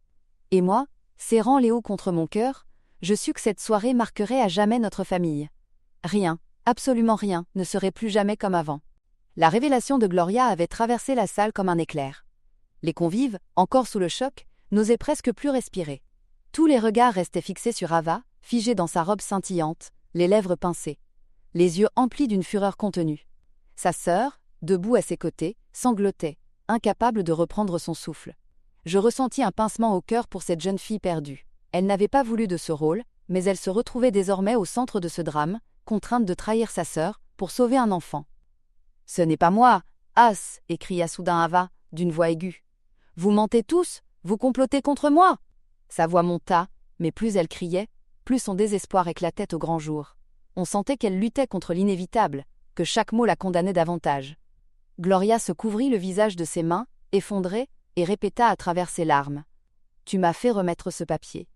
Et moi, serrant Léo contre mon cœur, je sus que cette soirée marquerait à jamais notre famille. Rien, absolument rien, ne serait plus jamais comme avant. La révélation de Gloria avait traversé la salle comme un éclair. Les convives, encore sous le choc, n'osaient presque plus respirer. Tous les regards restaient fixés sur Ava, figée dans sa robe scintillante, les lèvres pincées, les yeux emplis d'une fureur contenue. Sa sœur, debout à ses côtés, sanglotait, incapable de reprendre son souffle. Je ressentis un pincement au cœur pour cette jeune fille perdue. Elle n'avait pas voulu de ce rôle, mais elle se retrouvait désormais au centre de ce drame, contrainte de trahir sa sœur pour sauver un enfant. « Ce n'est pas moi, As !» écria soudain Ava, d'une voix aiguë. « Vous mentez tous, vous complotez contre moi !» Sa voix monta, mais plus elle criait, plus son désespoir éclatait au grand jour. On sentait qu'elle luttait contre l'inévitable, que chaque mot la condamnait davantage. Gloria se couvrit le visage de ses mains, effondrée, et répéta à travers ses larmes. « Tu m'as fait remettre ce papier. »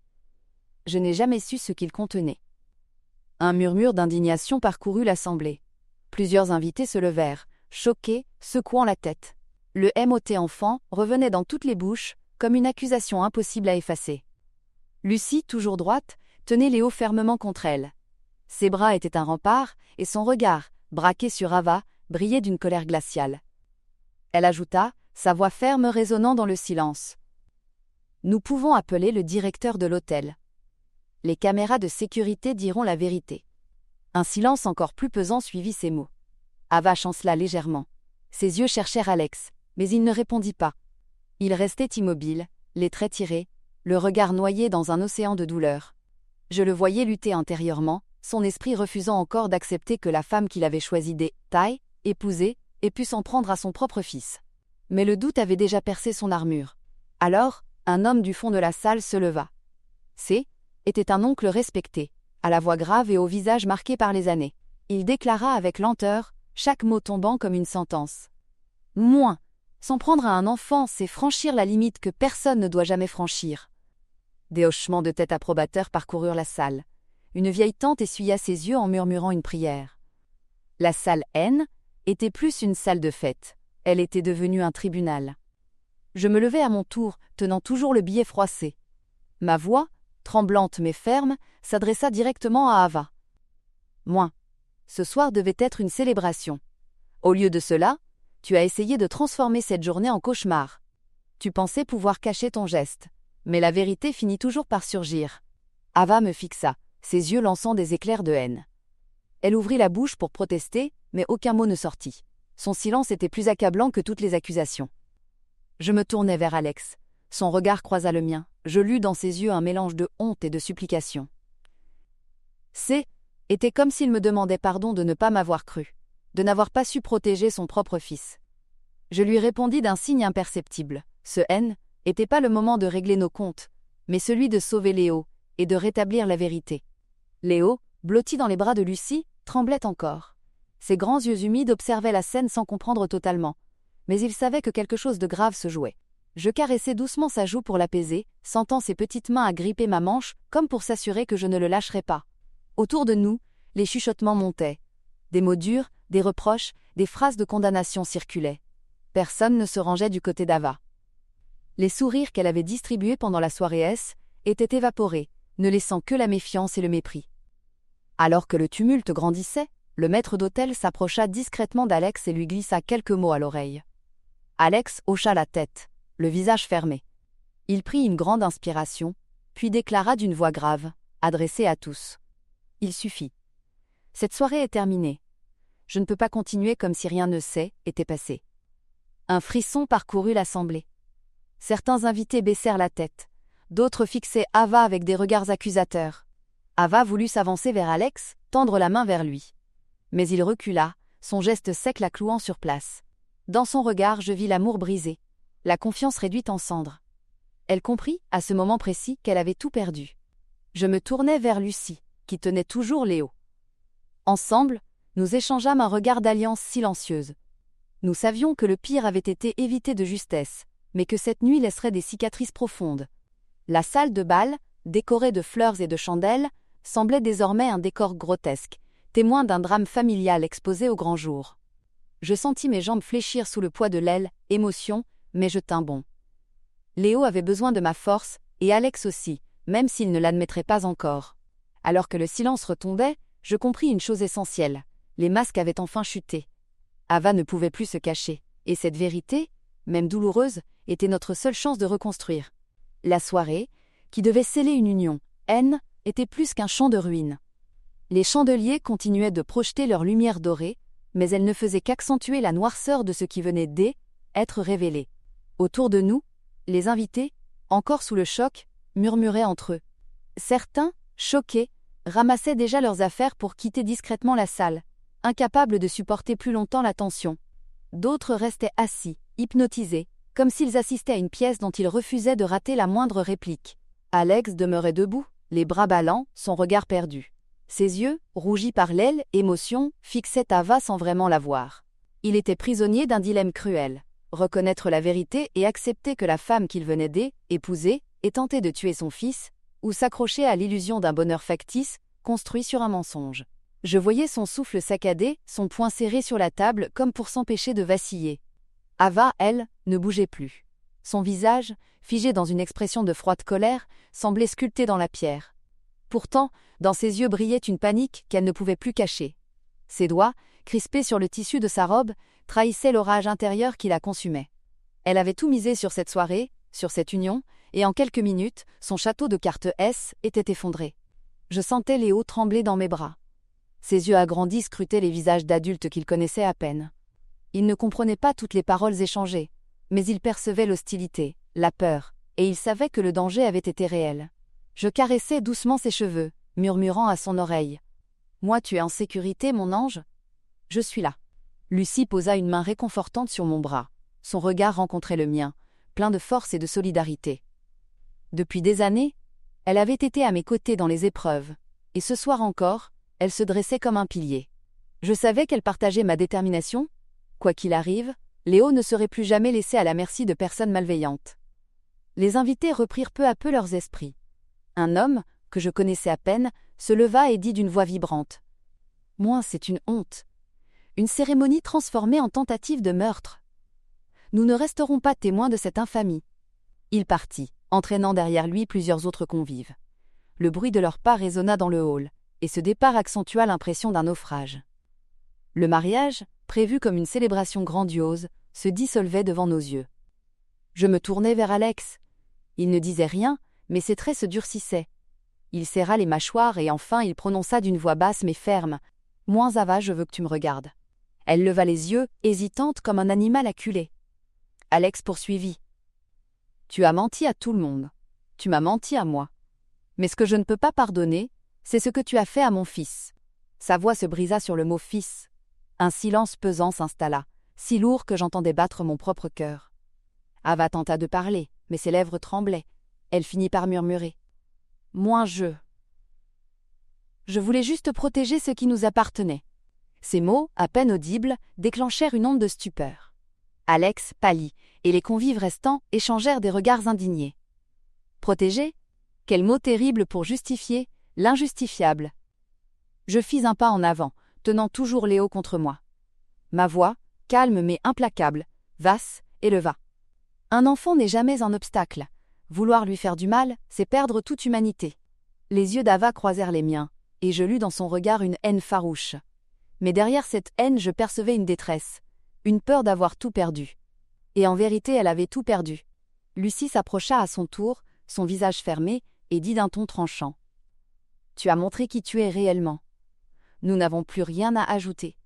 Je n'ai jamais su ce qu'il contenait. Un murmure d'indignation parcourut l'assemblée. Plusieurs invités se levèrent, choqués, secouant la tête. Le mot enfant revenait dans toutes les bouches, comme une accusation impossible à effacer. Lucie, toujours droite, tenait Léo fermement contre elle. Ses bras étaient un rempart, et son regard, braqué sur Ava, brillait d'une colère glaciale. Elle ajouta, sa voix ferme résonnant dans le silence. « Nous pouvons appeler le directeur de l'hôtel. Les caméras de sécurité diront la vérité. » Un silence encore plus pesant suivit ces mots. Ava chancela légèrement. Ses yeux cherchèrent Alex, mais il ne répondit pas. Il restait immobile, les traits tirés, le regard noyé dans un océan de douleur. Je le voyais lutter intérieurement, son esprit refusant encore d'accepter que la femme qu'il avait choisie épouser, ait pu s'en prendre à son propre fils. Mais le doute avait déjà percé son armure. Alors, un homme du fond de la salle se leva. Était un oncle respecté, à la voix grave et au visage marqué par les années. Il déclara avec lenteur, chaque mot tombant comme une sentence. « Moins. S'en prendre à un enfant, c'est franchir la limite que personne ne doit jamais franchir. Des hochements de tête approbateurs parcoururent la salle. Une vieille tante essuya ses yeux en murmurant une prière. La salle N était plus une salle de fête. Elle était devenue un tribunal. Je me levai à mon tour, tenant toujours le billet froissé. Ma voix, tremblante mais ferme, s'adressa directement à Ava. Moins. Ce soir devait être une célébration. Au lieu de cela, tu as essayé de transformer cette journée en cauchemar. Tu pensais pouvoir cacher ton geste, mais la vérité finit toujours par surgir. Ava me fixa, ses yeux lançant des éclairs de haine. Elle ouvrit la bouche pour protester, mais aucun mot ne sortit. Son silence était plus accablant que toutes les accusations. Je me tournai vers Alex. Son regard croisa le mien. Je lus dans ses yeux un mélange de honte et de supplication. Était comme s'il me demandait pardon de ne pas m'avoir cru, de n'avoir pas su protéger son propre fils. Je lui répondis d'un signe imperceptible. Ce N n'était pas le moment de régler nos comptes, mais celui de sauver Léo et de rétablir la vérité. Léo, blotti dans les bras de Lucie, tremblait encore. Ses grands yeux humides observaient la scène sans comprendre totalement, mais il savait que quelque chose de grave se jouait. Je caressai doucement sa joue pour l'apaiser, sentant ses petites mains agripper ma manche comme pour s'assurer que je ne le lâcherais pas. Autour de nous, les chuchotements montaient. Des mots durs, des reproches, des phrases de condamnation circulaient. Personne ne se rangeait du côté d'Ava. Les sourires qu'elle avait distribués pendant la soirée S étaient évaporés, ne laissant que la méfiance et le mépris. Alors que le tumulte grandissait, le maître d'hôtel s'approcha discrètement d'Alex et lui glissa quelques mots à l'oreille. Alex hocha la tête, le visage fermé. Il prit une grande inspiration, puis déclara d'une voix grave, adressée à tous. « Il suffit. Cette soirée est terminée. Je ne peux pas continuer comme si rien ne s'était passé. » Un frisson parcourut l'assemblée. Certains invités baissèrent la tête, d'autres fixaient Ava avec des regards accusateurs. Ava voulut s'avancer vers Alex, tendre la main vers lui. Mais il recula, son geste sec la clouant sur place. Dans son regard, je vis l'amour brisé, la confiance réduite en cendres. Elle comprit, à ce moment précis, qu'elle avait tout perdu. Je me tournai vers Lucie, qui tenait toujours Léo. Ensemble, nous échangeâmes un regard d'alliance silencieuse. Nous savions que le pire avait été évité de justesse, mais que cette nuit laisserait des cicatrices profondes. La salle de bal, décorée de fleurs et de chandelles, semblait désormais un décor grotesque, témoin d'un drame familial exposé au grand jour. Je sentis mes jambes fléchir sous le poids de l'aile, émotion, mais je tins bon. Léo avait besoin de ma force, et Alex aussi, même s'il ne l'admettrait pas encore. Alors que le silence retombait, je compris une chose essentielle. Les masques avaient enfin chuté. Ava ne pouvait plus se cacher, et cette vérité, même douloureuse, était notre seule chance de reconstruire. La soirée, qui devait sceller une union, N, était plus qu'un champ de ruines. Les chandeliers continuaient de projeter leur lumière dorée, mais elles ne faisaient qu'accentuer la noirceur de ce qui venait d'être révélé. Autour de nous, les invités, encore sous le choc, murmuraient entre eux. Certains, choqués, ramassaient déjà leurs affaires pour quitter discrètement la salle, incapables de supporter plus longtemps la tension. D'autres restaient assis, hypnotisés, comme s'ils assistaient à une pièce dont ils refusaient de rater la moindre réplique. Alex demeurait debout, les bras ballants, son regard perdu. Ses yeux, rougis par l'aile, émotion, fixaient Ava sans vraiment la voir. Il était prisonnier d'un dilemme cruel. Reconnaître la vérité et accepter que la femme qu'il venait d'épouser ait tenté de tuer son fils, ou s'accrocher à l'illusion d'un bonheur factice, construit sur un mensonge. Je voyais son souffle saccadé, son poing serré sur la table comme pour s'empêcher de vaciller. Ava, elle, ne bougeait plus. Son visage, figé dans une expression de froide colère, semblait sculpté dans la pierre. Pourtant, dans ses yeux brillait une panique qu'elle ne pouvait plus cacher. Ses doigts, crispés sur le tissu de sa robe, trahissaient l'orage intérieur qui la consumait. Elle avait tout misé sur cette soirée, sur cette union, et en quelques minutes, son château de cartes S était effondré. Je sentais Léo trembler dans mes bras. Ses yeux agrandis scrutaient les visages d'adultes qu'il connaissait à peine. Il ne comprenait pas toutes les paroles échangées, mais il percevait l'hostilité, la peur, et il savait que le danger avait été réel. Je caressais doucement ses cheveux, murmurant à son oreille. « Moi, tu es en sécurité, mon ange ? Je suis là. » Lucie posa une main réconfortante sur mon bras. Son regard rencontrait le mien, plein de force et de solidarité. Depuis des années, elle avait été à mes côtés dans les épreuves, et ce soir encore, elle se dressait comme un pilier. Je savais qu'elle partageait ma détermination. Quoi qu'il arrive, Léo ne serait plus jamais laissé à la merci de personnes malveillantes. Les invités reprirent peu à peu leurs esprits. Un homme, que je connaissais à peine, se leva et dit d'une voix vibrante. « Moi, c'est une honte. Une cérémonie transformée en tentative de meurtre. Nous ne resterons pas témoins de cette infamie. » Il partit, entraînant derrière lui plusieurs autres convives. Le bruit de leurs pas résonna dans le hall, et ce départ accentua l'impression d'un naufrage. Le mariage, prévu comme une célébration grandiose, se dissolvait devant nos yeux. Je me tournai vers Alex. Il ne disait rien, mais ses traits se durcissaient. Il serra les mâchoires et enfin il prononça d'une voix basse mais ferme. « Moins Ava, je veux que tu me regardes. » Elle leva les yeux, hésitante comme un animal acculé. Alex poursuivit. « Tu as menti à tout le monde. Tu m'as menti à moi. Mais ce que je ne peux pas pardonner, c'est ce que tu as fait à mon fils. » Sa voix se brisa sur le mot « fils ». Un silence pesant s'installa, si lourd que j'entendais battre mon propre cœur. Ava tenta de parler, mais ses lèvres tremblaient. Elle finit par murmurer. « Moins je voulais juste protéger ce qui nous appartenait. » Ces mots, à peine audibles, déclenchèrent une onde de stupeur. Alex pâlit, et les convives restants échangèrent des regards indignés. Protéger ? Quel mot terrible pour justifier l'injustifiable. Je fis un pas en avant, tenant toujours Léo contre moi. Ma voix, calme mais implacable, Vasse, éleva. Un enfant n'est jamais un obstacle. Vouloir lui faire du mal, c'est perdre toute humanité. Les yeux d'Ava croisèrent les miens, et je lus dans son regard une haine farouche. Mais derrière cette haine, je percevais une détresse, une peur d'avoir tout perdu. Et en vérité, elle avait tout perdu. Lucie s'approcha à son tour, son visage fermé, et dit d'un ton tranchant. « Tu as montré qui tu es réellement. Nous n'avons plus rien à ajouter. »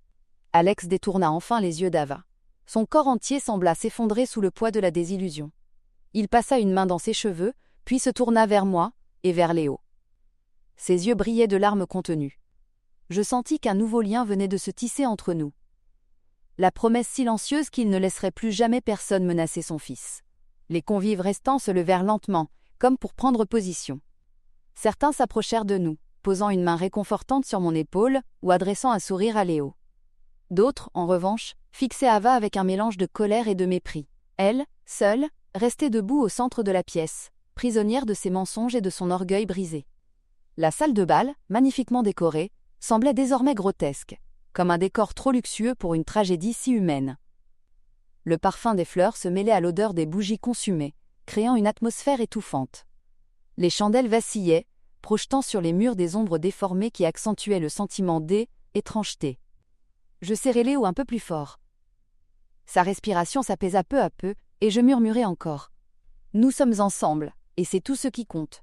Alex détourna enfin les yeux d'Ava. Son corps entier sembla s'effondrer sous le poids de la désillusion. Il passa une main dans ses cheveux, puis se tourna vers moi et vers Léo. Ses yeux brillaient de larmes contenues. Je sentis qu'un nouveau lien venait de se tisser entre nous. La promesse silencieuse qu'il ne laisserait plus jamais personne menacer son fils. Les convives restants se levèrent lentement, comme pour prendre position. Certains s'approchèrent de nous, posant une main réconfortante sur mon épaule ou adressant un sourire à Léo. D'autres, en revanche, fixaient Ava avec un mélange de colère et de mépris. Elle, seule, restait debout au centre de la pièce, prisonnière de ses mensonges et de son orgueil brisé. La salle de bal, magnifiquement décorée, semblait désormais grotesque, comme un décor trop luxueux pour une tragédie si humaine. Le parfum des fleurs se mêlait à l'odeur des bougies consumées, créant une atmosphère étouffante. Les chandelles vacillaient, projetant sur les murs des ombres déformées qui accentuaient le sentiment d'étrangeté. Je serrai Léo un peu plus fort. Sa respiration s'apaisa peu à peu, et je murmurai encore. « Nous sommes ensemble, et c'est tout ce qui compte. »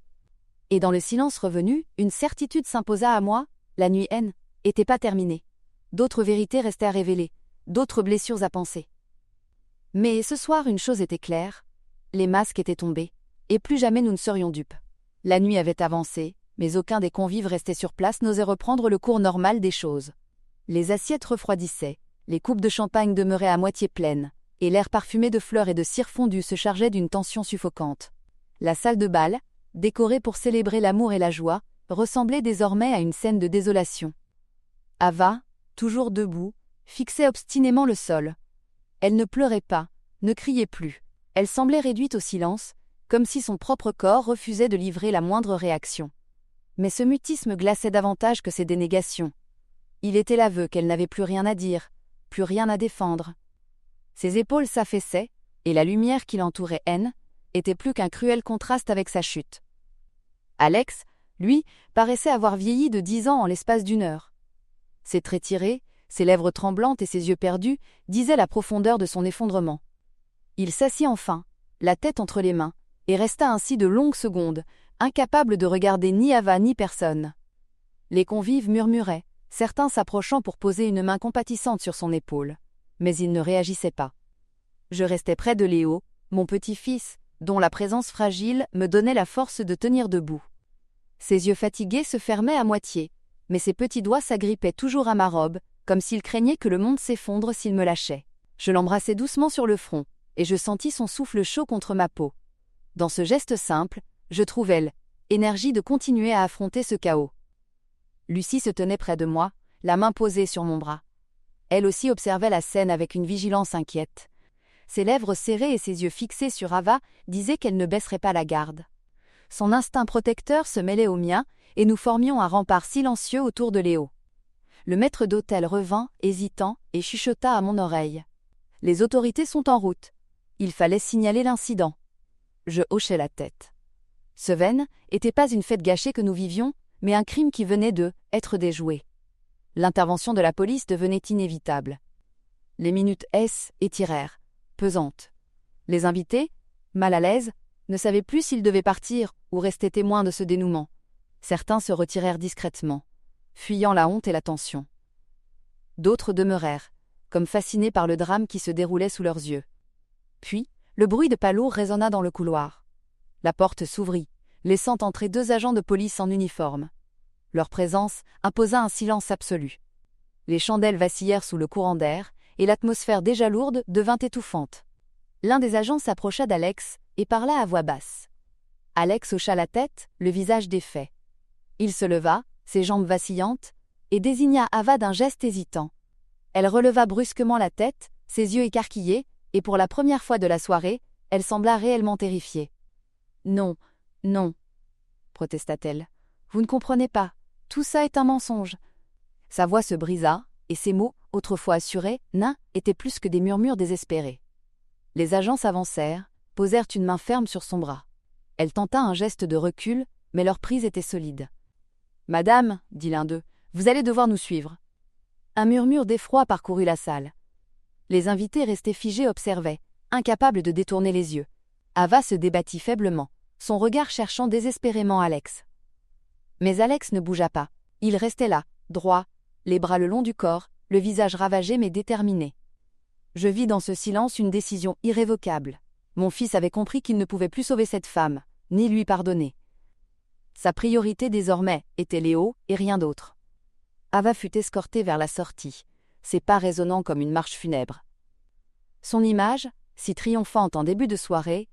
Et dans le silence revenu, une certitude s'imposa à moi, la nuit n'était pas terminée. D'autres vérités restaient à révéler, d'autres blessures à panser. Mais ce soir, une chose était claire, les masques étaient tombés, et plus jamais nous ne serions dupes. La nuit avait avancé, mais aucun des convives restés sur place n'osait reprendre le cours normal des choses. Les assiettes refroidissaient, les coupes de champagne demeuraient à moitié pleines, et l'air parfumé de fleurs et de cire fondue se chargeait d'une tension suffocante. La salle de bal, décorée pour célébrer l'amour et la joie, ressemblait désormais à une scène de désolation. Ava, toujours debout, fixait obstinément le sol. Elle ne pleurait pas, ne criait plus. Elle semblait réduite au silence, comme si son propre corps refusait de livrer la moindre réaction. Mais ce mutisme glaçait davantage que ses dénégations. Il était l'aveu qu'elle n'avait plus rien à dire, plus rien à défendre. Ses épaules s'affaissaient, et la lumière qui l'entourait était plus qu'un cruel contraste avec sa chute. Alex, lui, paraissait avoir vieilli de 10 ans en l'espace d'une heure. Ses traits tirés, ses lèvres tremblantes et ses yeux perdus disaient la profondeur de son effondrement. Il s'assit enfin, la tête entre les mains, et resta ainsi de longues secondes, incapable de regarder ni Ava ni personne. Les convives murmuraient, certains s'approchant pour poser une main compatissante sur son épaule. Mais il ne réagissait pas. Je restais près de Léo, mon petit-fils, dont la présence fragile me donnait la force de tenir debout. Ses yeux fatigués se fermaient à moitié, mais ses petits doigts s'agrippaient toujours à ma robe, comme s'il craignait que le monde s'effondre s'il me lâchait. Je l'embrassai doucement sur le front, et je sentis son souffle chaud contre ma peau. Dans ce geste simple, je trouvais l'énergie de continuer à affronter ce chaos. Lucie se tenait près de moi, la main posée sur mon bras. Elle aussi observait la scène avec une vigilance inquiète, ses lèvres serrées et ses yeux fixés sur Ava disaient qu'elle ne baisserait pas la garde. Son instinct protecteur se mêlait au mien, et nous formions un rempart silencieux autour de Léo. Le maître d'hôtel revint, hésitant, et chuchota à mon oreille. « Les autorités sont en route. Il fallait signaler l'incident. » Je hochai la tête. Ce Venn n'était pas une fête gâchée que nous vivions, mais un crime qui venait de être déjoué. L'intervention de la police devenait inévitable. Les minutes étirèrent, pesantes. Les invités, mal à l'aise, ne savaient plus s'ils devaient partir ou rester témoins de ce dénouement. Certains se retirèrent discrètement, fuyant la honte et la tension. D'autres demeurèrent, comme fascinés par le drame qui se déroulait sous leurs yeux. Puis, le bruit de pas lourds résonna dans le couloir. La porte s'ouvrit, laissant entrer 2 agents de police en uniforme. Leur présence imposa un silence absolu. Les chandelles vacillèrent sous le courant d'air, et l'atmosphère déjà lourde devint étouffante. L'un des agents s'approcha d'Alex et parla à voix basse. Alex hocha la tête, le visage défait. Il se leva, ses jambes vacillantes, et désigna Ava d'un geste hésitant. Elle releva brusquement la tête, ses yeux écarquillés, et pour la première fois de la soirée, elle sembla réellement terrifiée. « Non, non, » protesta-t-elle. « Vous ne comprenez pas. Tout ça est un mensonge. » Sa voix se brisa, et ses mots, autrefois assurés, étaient plus que des murmures désespérés. Les agents s'avancèrent, posèrent une main ferme sur son bras. Elle tenta un geste de recul, mais leur prise était solide. « Madame, dit l'un d'eux, vous allez devoir nous suivre. » Un murmure d'effroi parcourut la salle. Les invités restés figés observaient, incapables de détourner les yeux. Ava se débattit faiblement, son regard cherchant désespérément Alex. Mais Alex ne bougea pas. Il restait là, droit, les bras le long du corps, le visage ravagé mais déterminé. Je vis dans ce silence une décision irrévocable. Mon fils avait compris qu'il ne pouvait plus sauver cette femme, ni lui pardonner. Sa priorité désormais était Léo et rien d'autre. Ava fut escortée vers la sortie, ses pas résonnant comme une marche funèbre. Son image, si triomphante en début de soirée,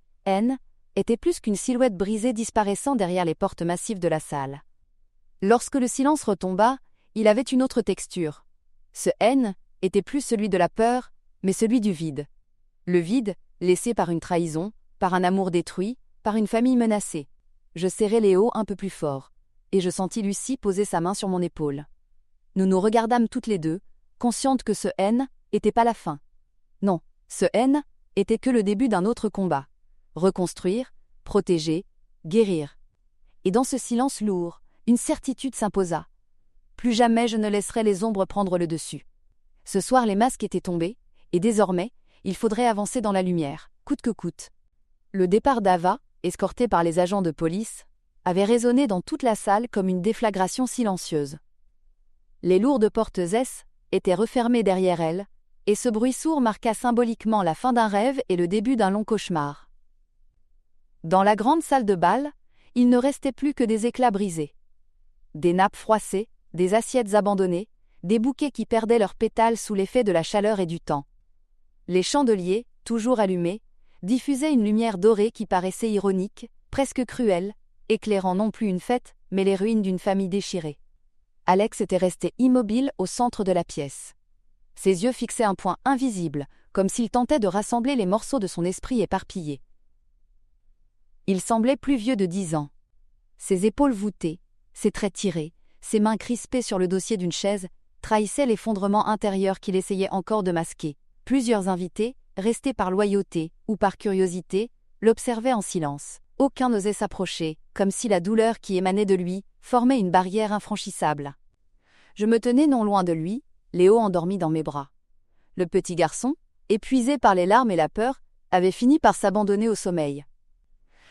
était plus qu'une silhouette brisée disparaissant derrière les portes massives de la salle. Lorsque le silence retomba, il avait une autre texture. Ce était plus celui de la peur, mais celui du vide. Le vide, laissé par une trahison, par un amour détruit, par une famille menacée. Je serrai Léo un peu plus fort, et je sentis Lucie poser sa main sur mon épaule. Nous nous regardâmes toutes les deux, conscientes que ce n'était pas la fin. Non, ce était que le début d'un autre combat. Reconstruire, protéger, guérir. Et dans ce silence lourd, une certitude s'imposa. Plus jamais je ne laisserai les ombres prendre le dessus. Ce soir les masques étaient tombés, et désormais, il faudrait avancer dans la lumière, coûte que coûte. Le départ d'Ava, escorté par les agents de police, avait résonné dans toute la salle comme une déflagration silencieuse. Les lourdes portes étaient refermées derrière elle, et ce bruit sourd marqua symboliquement la fin d'un rêve et le début d'un long cauchemar. Dans la grande salle de bal, il ne restait plus que des éclats brisés. Des nappes froissées, des assiettes abandonnées, des bouquets qui perdaient leurs pétales sous l'effet de la chaleur et du temps. Les chandeliers, toujours allumés, diffusaient une lumière dorée qui paraissait ironique, presque cruelle, éclairant non plus une fête, mais les ruines d'une famille déchirée. Alex était resté immobile au centre de la pièce. Ses yeux fixaient un point invisible, comme s'il tentait de rassembler les morceaux de son esprit éparpillé. Il semblait plus vieux de 10 ans. Ses épaules voûtées, ses traits tirés, ses mains crispées sur le dossier d'une chaise, trahissaient l'effondrement intérieur qu'il essayait encore de masquer. Plusieurs invités, restés par loyauté ou par curiosité, l'observaient en silence. Aucun n'osait s'approcher, comme si la douleur qui émanait de lui formait une barrière infranchissable. Je me tenais non loin de lui, Léo endormi dans mes bras. Le petit garçon, épuisé par les larmes et la peur, avait fini par s'abandonner au sommeil.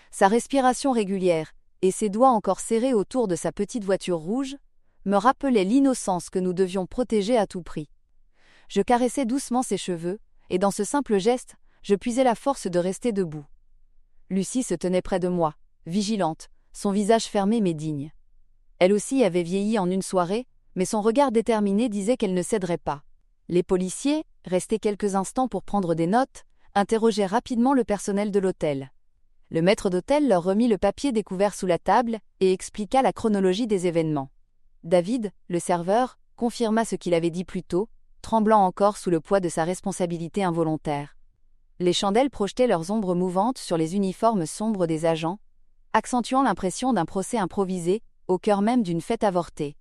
Sa respiration régulière et ses doigts encore serrés autour de sa petite voiture rouge me rappelaient l'innocence que nous devions protéger à tout prix. Je caressais doucement ses cheveux, et dans ce simple geste, je puisais la force de rester debout. Lucie se tenait près de moi, vigilante, son visage fermé mais digne. Elle aussi avait vieilli en une soirée, mais son regard déterminé disait qu'elle ne céderait pas. Les policiers, restés quelques instants pour prendre des notes, interrogèrent rapidement le personnel de l'hôtel. Le maître d'hôtel leur remit le papier découvert sous la table et expliqua la chronologie des événements. David, le serveur, confirma ce qu'il avait dit plus tôt, tremblant encore sous le poids de sa responsabilité involontaire. Les chandelles projetaient leurs ombres mouvantes sur les uniformes sombres des agents, accentuant l'impression d'un procès improvisé, au cœur même d'une fête avortée.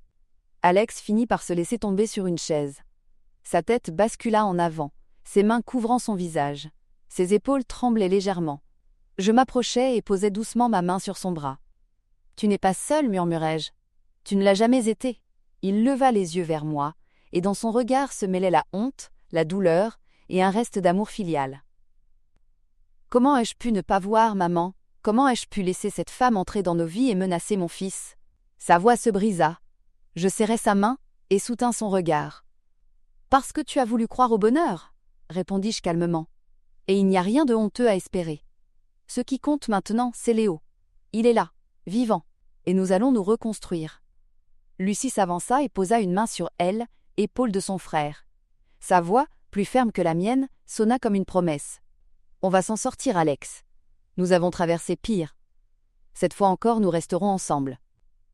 Alex finit par se laisser tomber sur une chaise. Sa tête bascula en avant, ses mains couvrant son visage. Ses épaules tremblaient légèrement. Je m'approchai et posai doucement ma main sur son bras. « Tu n'es pas seul, murmurai-je. Tu ne l'as jamais été. » Il leva les yeux vers moi, et dans son regard se mêlaient la honte, la douleur et un reste d'amour filial. « Comment ai-je pu ne pas voir, maman ? Comment ai-je pu laisser cette femme entrer dans nos vies et menacer mon fils ?» Sa voix se brisa. Je serrai sa main et soutins son regard. « Parce que tu as voulu croire au bonheur, » répondis-je calmement. « Et il n'y a rien de honteux à espérer. Ce qui compte maintenant, c'est Léo. Il est là, vivant, et nous allons nous reconstruire. » Lucie s'avança et posa une main sur elle, épaule de son frère. Sa voix, plus ferme que la mienne, sonna comme une promesse. « On va s'en sortir, Alex. Nous avons traversé pire. Cette fois encore, nous resterons ensemble. »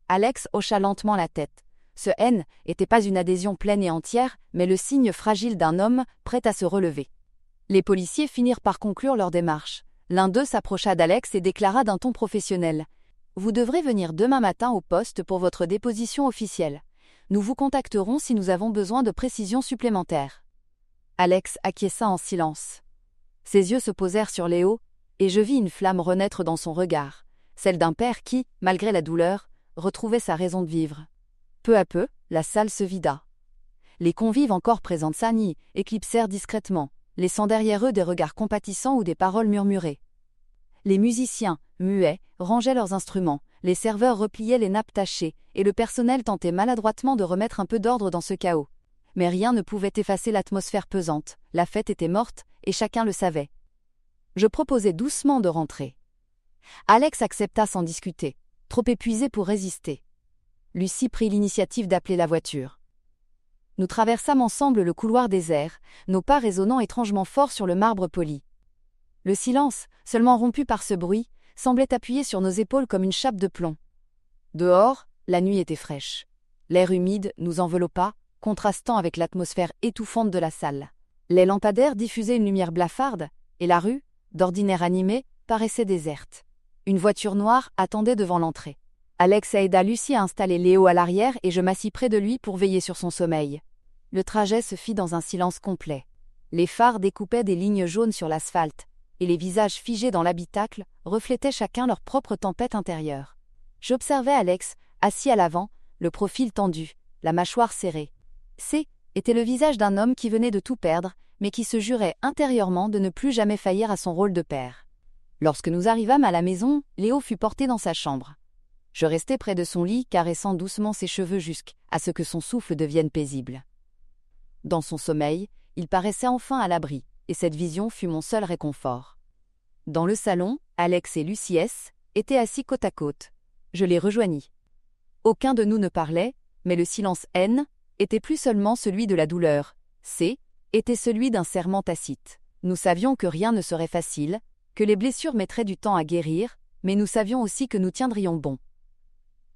Alex hocha lentement la tête. Ce « N » n'était pas une adhésion pleine et entière, mais le signe fragile d'un homme prêt à se relever. Les policiers finirent par conclure leur démarche. L'un d'eux s'approcha d'Alex et déclara d'un ton professionnel. « Vous devrez venir demain matin au poste pour votre déposition officielle. Nous vous contacterons si nous avons besoin de précisions supplémentaires. » Alex acquiesça en silence. Ses yeux se posèrent sur Léo, et je vis une flamme renaître dans son regard, celle d'un père qui, malgré la douleur, retrouvait sa raison de vivre. Peu à peu, la salle se vida. Les convives encore présents de Sani éclipsèrent discrètement, laissant derrière eux des regards compatissants ou des paroles murmurées. Les musiciens, muets, rangeaient leurs instruments, les serveurs repliaient les nappes tachées, et le personnel tentait maladroitement de remettre un peu d'ordre dans ce chaos. Mais rien ne pouvait effacer l'atmosphère pesante, la fête était morte, et chacun le savait. Je proposai doucement de rentrer. Alex accepta sans discuter, trop épuisé pour résister. Lucie prit l'initiative d'appeler la voiture. Nous traversâmes ensemble le couloir désert, nos pas résonnant étrangement fort sur le marbre poli. Le silence, seulement rompu par ce bruit, semblait appuyer sur nos épaules comme une chape de plomb. Dehors, la nuit était fraîche. L'air humide nous enveloppa, contrastant avec l'atmosphère étouffante de la salle. Les lampadaires diffusaient une lumière blafarde, et la rue, d'ordinaire animée, paraissait déserte. Une voiture noire attendait devant l'entrée. Alex aida Lucie à installer Léo à l'arrière et je m'assis près de lui pour veiller sur son sommeil. Le trajet se fit dans un silence complet. Les phares découpaient des lignes jaunes sur l'asphalte, et les visages figés dans l'habitacle reflétaient chacun leur propre tempête intérieure. J'observais Alex, assis à l'avant, le profil tendu, la mâchoire serrée. Était le visage d'un homme qui venait de tout perdre, mais qui se jurait intérieurement de ne plus jamais faillir à son rôle de père. Lorsque nous arrivâmes à la maison, Léo fut porté dans sa chambre. Je restai près de son lit, caressant doucement ses cheveux jusqu'à ce que son souffle devienne paisible. Dans son sommeil, il paraissait enfin à l'abri, et cette vision fut mon seul réconfort. Dans le salon, Alex et Lucie étaient assis côte à côte. Je les rejoignis. Aucun de nous ne parlait, mais le silence N était plus seulement celui de la douleur. Était celui d'un serment tacite. Nous savions que rien ne serait facile, que les blessures mettraient du temps à guérir, mais nous savions aussi que nous tiendrions bon.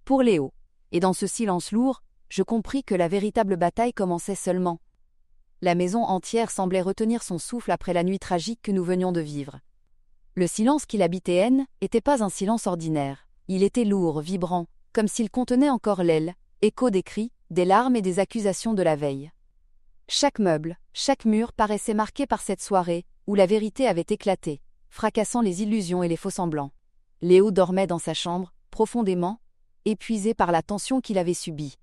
Pour Léo, et dans ce silence lourd, je compris que la véritable bataille commençait seulement. La maison entière semblait retenir son souffle après la nuit tragique que nous venions de vivre. Le silence qui l'habitait N n'était pas un silence ordinaire. Il était lourd, vibrant, comme s'il contenait encore l'aile, écho des cris, des larmes et des accusations de la veille. Chaque meuble, chaque mur paraissait marqué par cette soirée où la vérité avait éclaté, fracassant les illusions et les faux-semblants. Léo dormait dans sa chambre, profondément, épuisé par la tension qu'il avait subie.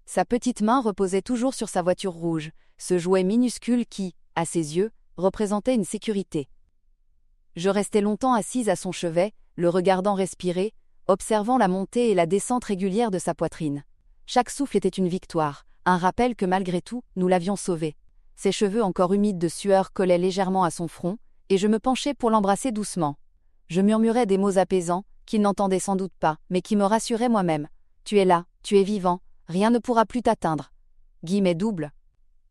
Sa petite main reposait toujours sur sa voiture rouge, ce jouet minuscule qui, à ses yeux, représentait une sécurité. Je restai longtemps assise à son chevet, le regardant respirer, observant la montée et la descente régulière de sa poitrine. Chaque souffle était une victoire, un rappel que malgré tout, nous l'avions sauvé. Ses cheveux encore humides de sueur collaient légèrement à son front, et je me penchai pour l'embrasser doucement. Je murmurais des mots apaisants, qu'il n'entendait sans doute pas, mais qui me rassuraient moi-même. « Tu es là, tu es vivant, rien ne pourra plus t'atteindre. » Guillemets doubles.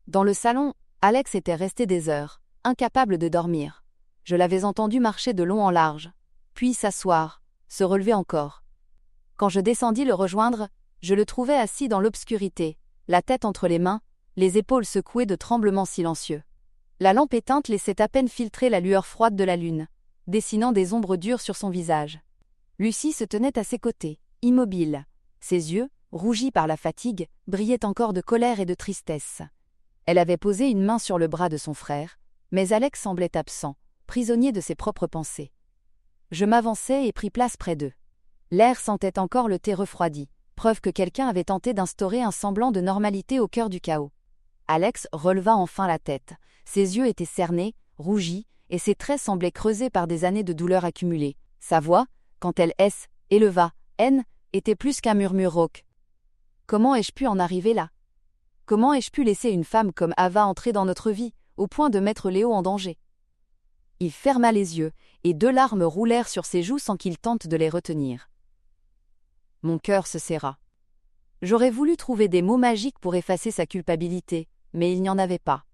Dans le salon, Alex était resté des heures, incapable de dormir. Je l'avais entendu marcher de long en large, puis s'asseoir, se relever encore. Quand je descendis le rejoindre, je le trouvais assis dans l'obscurité, la tête entre les mains, les épaules secouées de tremblements silencieux. La lampe éteinte laissait à peine filtrer la lueur froide de la lune, dessinant des ombres dures sur son visage. Lucie se tenait à ses côtés, immobile. Ses yeux, rougis par la fatigue, brillaient encore de colère et de tristesse. Elle avait posé une main sur le bras de son frère, mais Alex semblait absent, prisonnier de ses propres pensées. Je m'avançai et pris place près d'eux. L'air sentait encore le thé refroidi, preuve que quelqu'un avait tenté d'instaurer un semblant de normalité au cœur du chaos. Alex releva enfin la tête. Ses yeux étaient cernés, rougis, et ses traits semblaient creusés par des années de douleur accumulées. Sa voix, quand elle éleva, haine, était plus qu'un murmure rauque. Comment ai-je pu en arriver là? Comment ai-je pu laisser une femme comme Ava entrer dans notre vie, au point de mettre Léo en danger? Il ferma les yeux, et 2 larmes roulèrent sur ses joues sans qu'il tente de les retenir. Mon cœur se serra. J'aurais voulu trouver des mots magiques pour effacer sa culpabilité, mais il n'y en avait pas.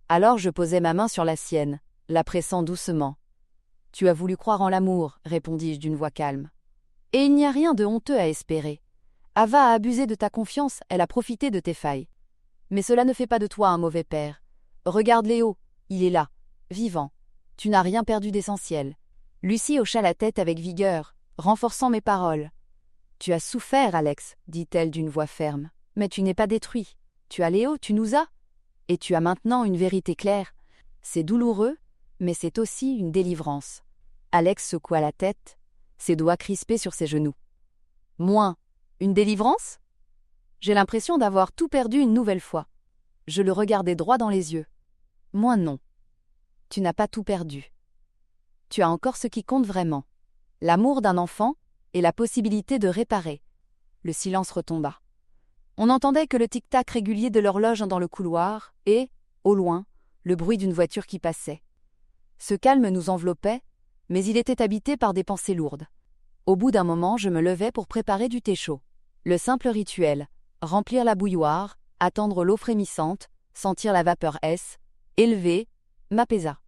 Alors je posai ma main sur la sienne, la pressant doucement. « Tu as voulu croire en l'amour, » répondis-je d'une voix calme. « Et il n'y a rien de honteux à espérer. Ava a abusé de ta confiance, elle a profité de tes failles. Mais cela ne fait pas de toi un mauvais père. Regarde Léo, il est là, vivant. Tu n'as rien perdu d'essentiel. » Lucie hocha la tête avec vigueur, renforçant mes paroles. « Tu as souffert, Alex, dit-elle d'une voix ferme. Mais tu n'es pas détruit. Tu as Léo, tu nous as. Et tu as maintenant une vérité claire. C'est douloureux, mais c'est aussi une délivrance. » Alex secoua la tête, ses doigts crispés sur ses genoux. « Moins, une délivrance ? J'ai l'impression d'avoir tout perdu une nouvelle fois. » Je le regardai droit dans les yeux. « Moins non. Tu n'as pas tout perdu. Tu as encore ce qui compte vraiment. L'amour d'un enfant et la possibilité de réparer. » Le silence retomba. On n'entendait que le tic-tac régulier de l'horloge dans le couloir et, au loin, le bruit d'une voiture qui passait. Ce calme nous enveloppait, mais il était habité par des pensées lourdes. Au bout d'un moment, je me levai pour préparer du thé chaud. Le simple rituel, remplir la bouilloire, attendre l'eau frémissante, sentir la vapeur élevée, m'apaisa.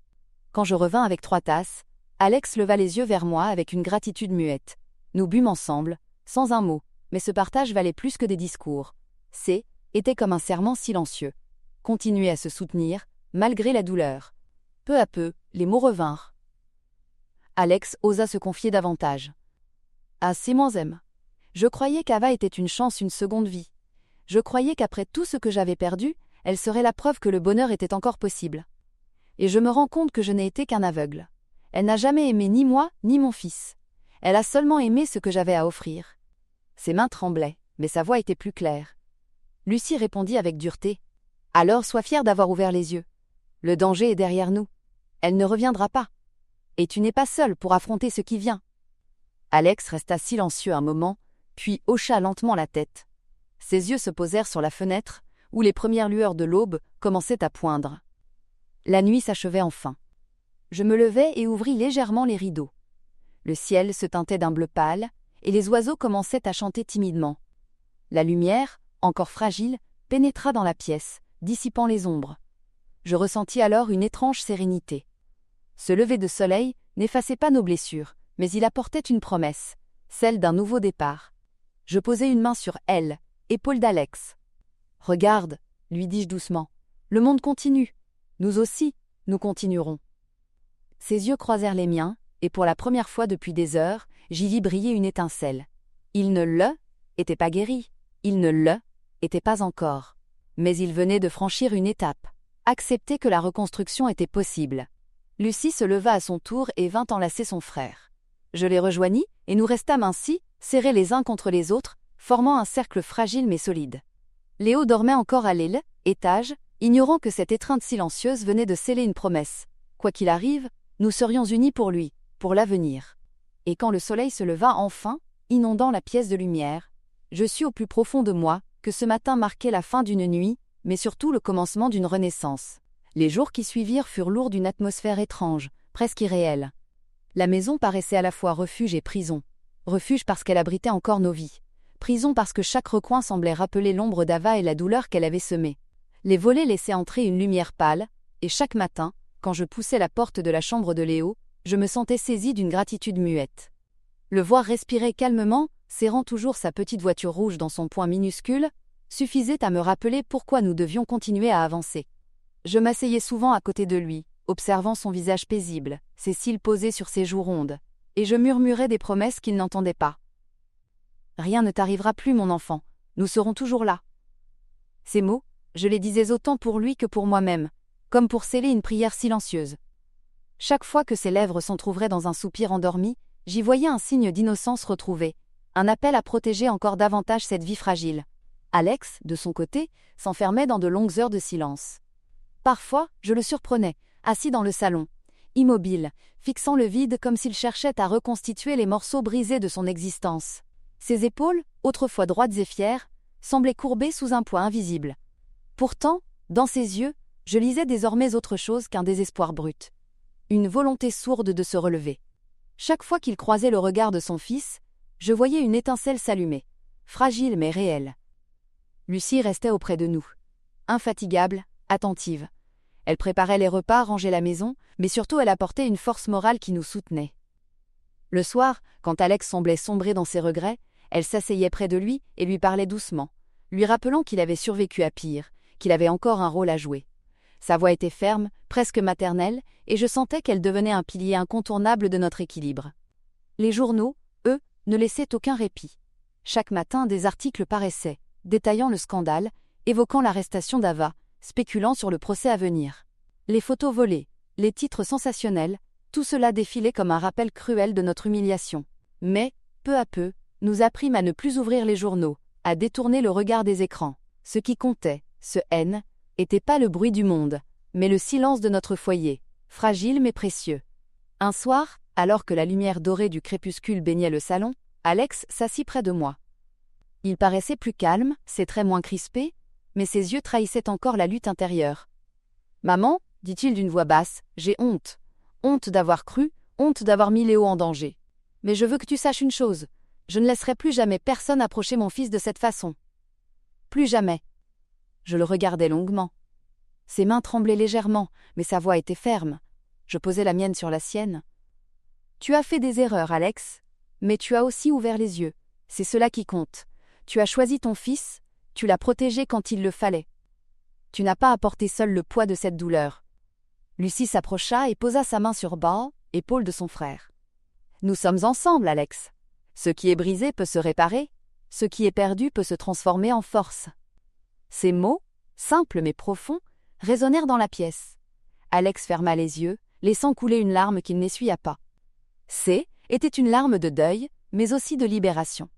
Quand je revins avec 3 tasses, Alex leva les yeux vers moi avec une gratitude muette. Nous bûmes ensemble, sans un mot, mais ce partage valait plus que des discours. Était comme un serment silencieux. Continuer à se soutenir, malgré la douleur. Peu à peu, les mots revinrent. Alex osa se confier davantage. « Ah, c'est moins aime. Je croyais qu'Ava était une chance, une seconde vie. Je croyais qu'après tout ce que j'avais perdu, elle serait la preuve que le bonheur était encore possible. Et je me rends compte que je n'ai été qu'un aveugle. Elle n'a jamais aimé ni moi, ni mon fils. Elle a seulement aimé ce que j'avais à offrir. » Ses mains tremblaient, mais sa voix était plus claire. Lucie répondit avec dureté. « Alors sois fière d'avoir ouvert les yeux. Le danger est derrière nous. Elle ne reviendra pas. Et tu n'es pas seule pour affronter ce qui vient. » Alex resta silencieux un moment, puis hocha lentement la tête. Ses yeux se posèrent sur la fenêtre, où les premières lueurs de l'aube commençaient à poindre. La nuit s'achevait enfin. Je me levai et ouvris légèrement les rideaux. Le ciel se teintait d'un bleu pâle, et les oiseaux commençaient à chanter timidement. La lumière, encore fragile, pénétra dans la pièce, dissipant les ombres. Je ressentis alors une étrange sérénité. Ce lever de soleil n'effaçait pas nos blessures, mais il apportait une promesse, celle d'un nouveau départ. Je posai une main sur elle, épaule d'Alex. « Regarde, » lui dis-je doucement, « le monde continue. Nous aussi, nous continuerons. » Ses yeux croisèrent les miens, et pour la première fois depuis des heures, j'y vis briller une étincelle. Il ne était pas guéri, il ne était pas encore. Mais il venait de franchir une étape, accepter que la reconstruction était possible. Lucie se leva à son tour et vint enlacer son frère. Je les rejoignis, et nous restâmes ainsi, serrés les uns contre les autres, formant un cercle fragile mais solide. Léo dormait encore à l'étage, ignorant que cette étreinte silencieuse venait de sceller une promesse. Quoi qu'il arrive, nous serions unis pour lui, pour l'avenir. Et quand le soleil se leva enfin, inondant la pièce de lumière, je sus au plus profond de moi que ce matin marquait la fin d'une nuit, mais surtout le commencement d'une renaissance. Les jours qui suivirent furent lourds d'une atmosphère étrange, presque irréelle. La maison paraissait à la fois refuge et prison. Refuge parce qu'elle abritait encore nos vies. Prison parce que chaque recoin semblait rappeler l'ombre d'Ava et la douleur qu'elle avait semée. Les volets laissaient entrer une lumière pâle, et chaque matin, quand je poussais la porte de la chambre de Léo, je me sentais saisie d'une gratitude muette. Le voir respirer calmement, serrant toujours sa petite voiture rouge dans son poing minuscule, suffisait à me rappeler pourquoi nous devions continuer à avancer. Je m'asseyais souvent à côté de lui, observant son visage paisible, ses cils posés sur ses joues rondes, et je murmurais des promesses qu'il n'entendait pas. « Rien ne t'arrivera plus, mon enfant, nous serons toujours là. » Ces mots, je les disais autant pour lui que pour moi-même, comme pour sceller une prière silencieuse. Chaque fois que ses lèvres s'entr'ouvraient dans un soupir endormi, j'y voyais un signe d'innocence retrouvée, un appel à protéger encore davantage cette vie fragile. Alex, de son côté, s'enfermait dans de longues heures de silence. Parfois, je le surprenais, assis dans le salon, immobile, fixant le vide comme s'il cherchait à reconstituer les morceaux brisés de son existence. Ses épaules, autrefois droites et fières, semblaient courbées sous un poids invisible. Pourtant, dans ses yeux, je lisais désormais autre chose qu'un désespoir brut. Une volonté sourde de se relever. Chaque fois qu'il croisait le regard de son fils, je voyais une étincelle s'allumer, fragile mais réelle. Lucie restait auprès de nous, infatigable, attentive. Elle préparait les repas, rangeait la maison, mais surtout elle apportait une force morale qui nous soutenait. Le soir, quand Alex semblait sombrer dans ses regrets, elle s'asseyait près de lui et lui parlait doucement, lui rappelant qu'il avait survécu à pire, qu'il avait encore un rôle à jouer. Sa voix était ferme, presque maternelle, et je sentais qu'elle devenait un pilier incontournable de notre équilibre. Les journaux, eux, ne laissaient aucun répit. Chaque matin, des articles paraissaient, détaillant le scandale, évoquant l'arrestation d'Ava, spéculant sur le procès à venir. Les photos volées, les titres sensationnels, tout cela défilait comme un rappel cruel de notre humiliation. Mais, peu à peu, nous apprîmes à ne plus ouvrir les journaux, à détourner le regard des écrans. Ce qui comptait, ce haine, était pas le bruit du monde, mais le silence de notre foyer, fragile mais précieux. Un soir, alors que la lumière dorée du crépuscule baignait le salon, Alex s'assit près de moi. Il paraissait plus calme, ses traits moins crispés, mais ses yeux trahissaient encore la lutte intérieure. « Maman, dit-il d'une voix basse, j'ai honte. Honte d'avoir cru, honte d'avoir mis Léo en danger. Mais je veux que tu saches une chose, je ne laisserai plus jamais personne approcher mon fils de cette façon. Plus jamais. » Je le regardais longuement. Ses mains tremblaient légèrement, mais sa voix était ferme. Je posai la mienne sur la sienne. « Tu as fait des erreurs, Alex, mais tu as aussi ouvert les yeux. C'est cela qui compte. Tu as choisi ton fils, tu l'as protégé quand il le fallait. Tu n'as pas à porter seul le poids de cette douleur. » Lucie s'approcha et posa sa main sur bas, épaule de son frère. « Nous sommes ensemble, Alex. Ce qui est brisé peut se réparer, ce qui est perdu peut se transformer en force. » Ces mots, simples mais profonds, résonnèrent dans la pièce. Alex ferma les yeux, laissant couler une larme qu'il n'essuya pas. C'est était une larme de deuil, mais aussi de libération.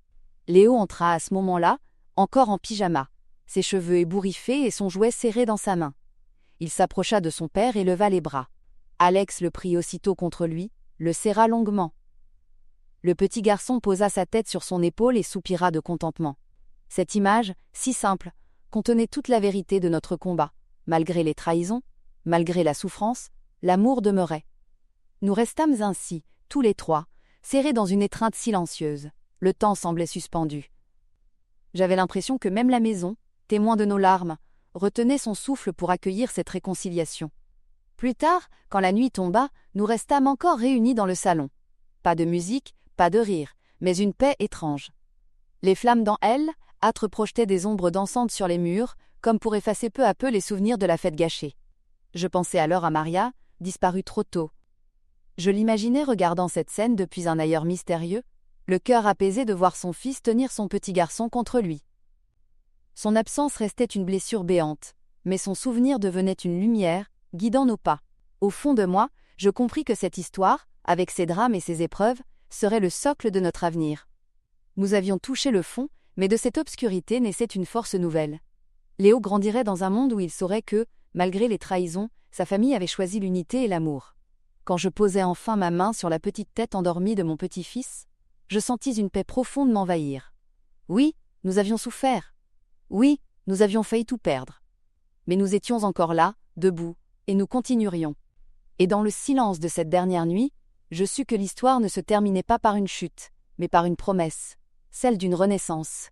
Léo entra à ce moment-là, encore en pyjama, ses cheveux ébouriffés et son jouet serré dans sa main. Il s'approcha de son père et leva les bras. Alex le prit aussitôt contre lui, le serra longuement. Le petit garçon posa sa tête sur son épaule et soupira de contentement. Cette image, si simple, contenait toute la vérité de notre combat. Malgré les trahisons, malgré la souffrance, l'amour demeurait. Nous restâmes ainsi, tous les trois, serrés dans une étreinte silencieuse. Le temps semblait suspendu. J'avais l'impression que même la maison, témoin de nos larmes, retenait son souffle pour accueillir cette réconciliation. Plus tard, quand la nuit tomba, nous restâmes encore réunis dans le salon. Pas de musique, pas de rire, mais une paix étrange. Les flammes dans elle, âtres projetaient des ombres dansantes sur les murs, comme pour effacer peu à peu les souvenirs de la fête gâchée. Je pensais alors à Maria, disparue trop tôt. Je l'imaginais regardant cette scène depuis un ailleurs mystérieux, le cœur apaisé de voir son fils tenir son petit garçon contre lui. Son absence restait une blessure béante, mais son souvenir devenait une lumière, guidant nos pas. Au fond de moi, je compris que cette histoire, avec ses drames et ses épreuves, serait le socle de notre avenir. Nous avions touché le fond, mais de cette obscurité naissait une force nouvelle. Léo grandirait dans un monde où il saurait que, malgré les trahisons, sa famille avait choisi l'unité et l'amour. Quand je posai enfin ma main sur la petite tête endormie de mon petit-fils, je sentis une paix profonde m'envahir. Oui, nous avions souffert. Oui, nous avions failli tout perdre. Mais nous étions encore là, debout, et nous continuerions. Et dans le silence de cette dernière nuit, je sus que l'histoire ne se terminait pas par une chute, mais par une promesse, celle d'une renaissance.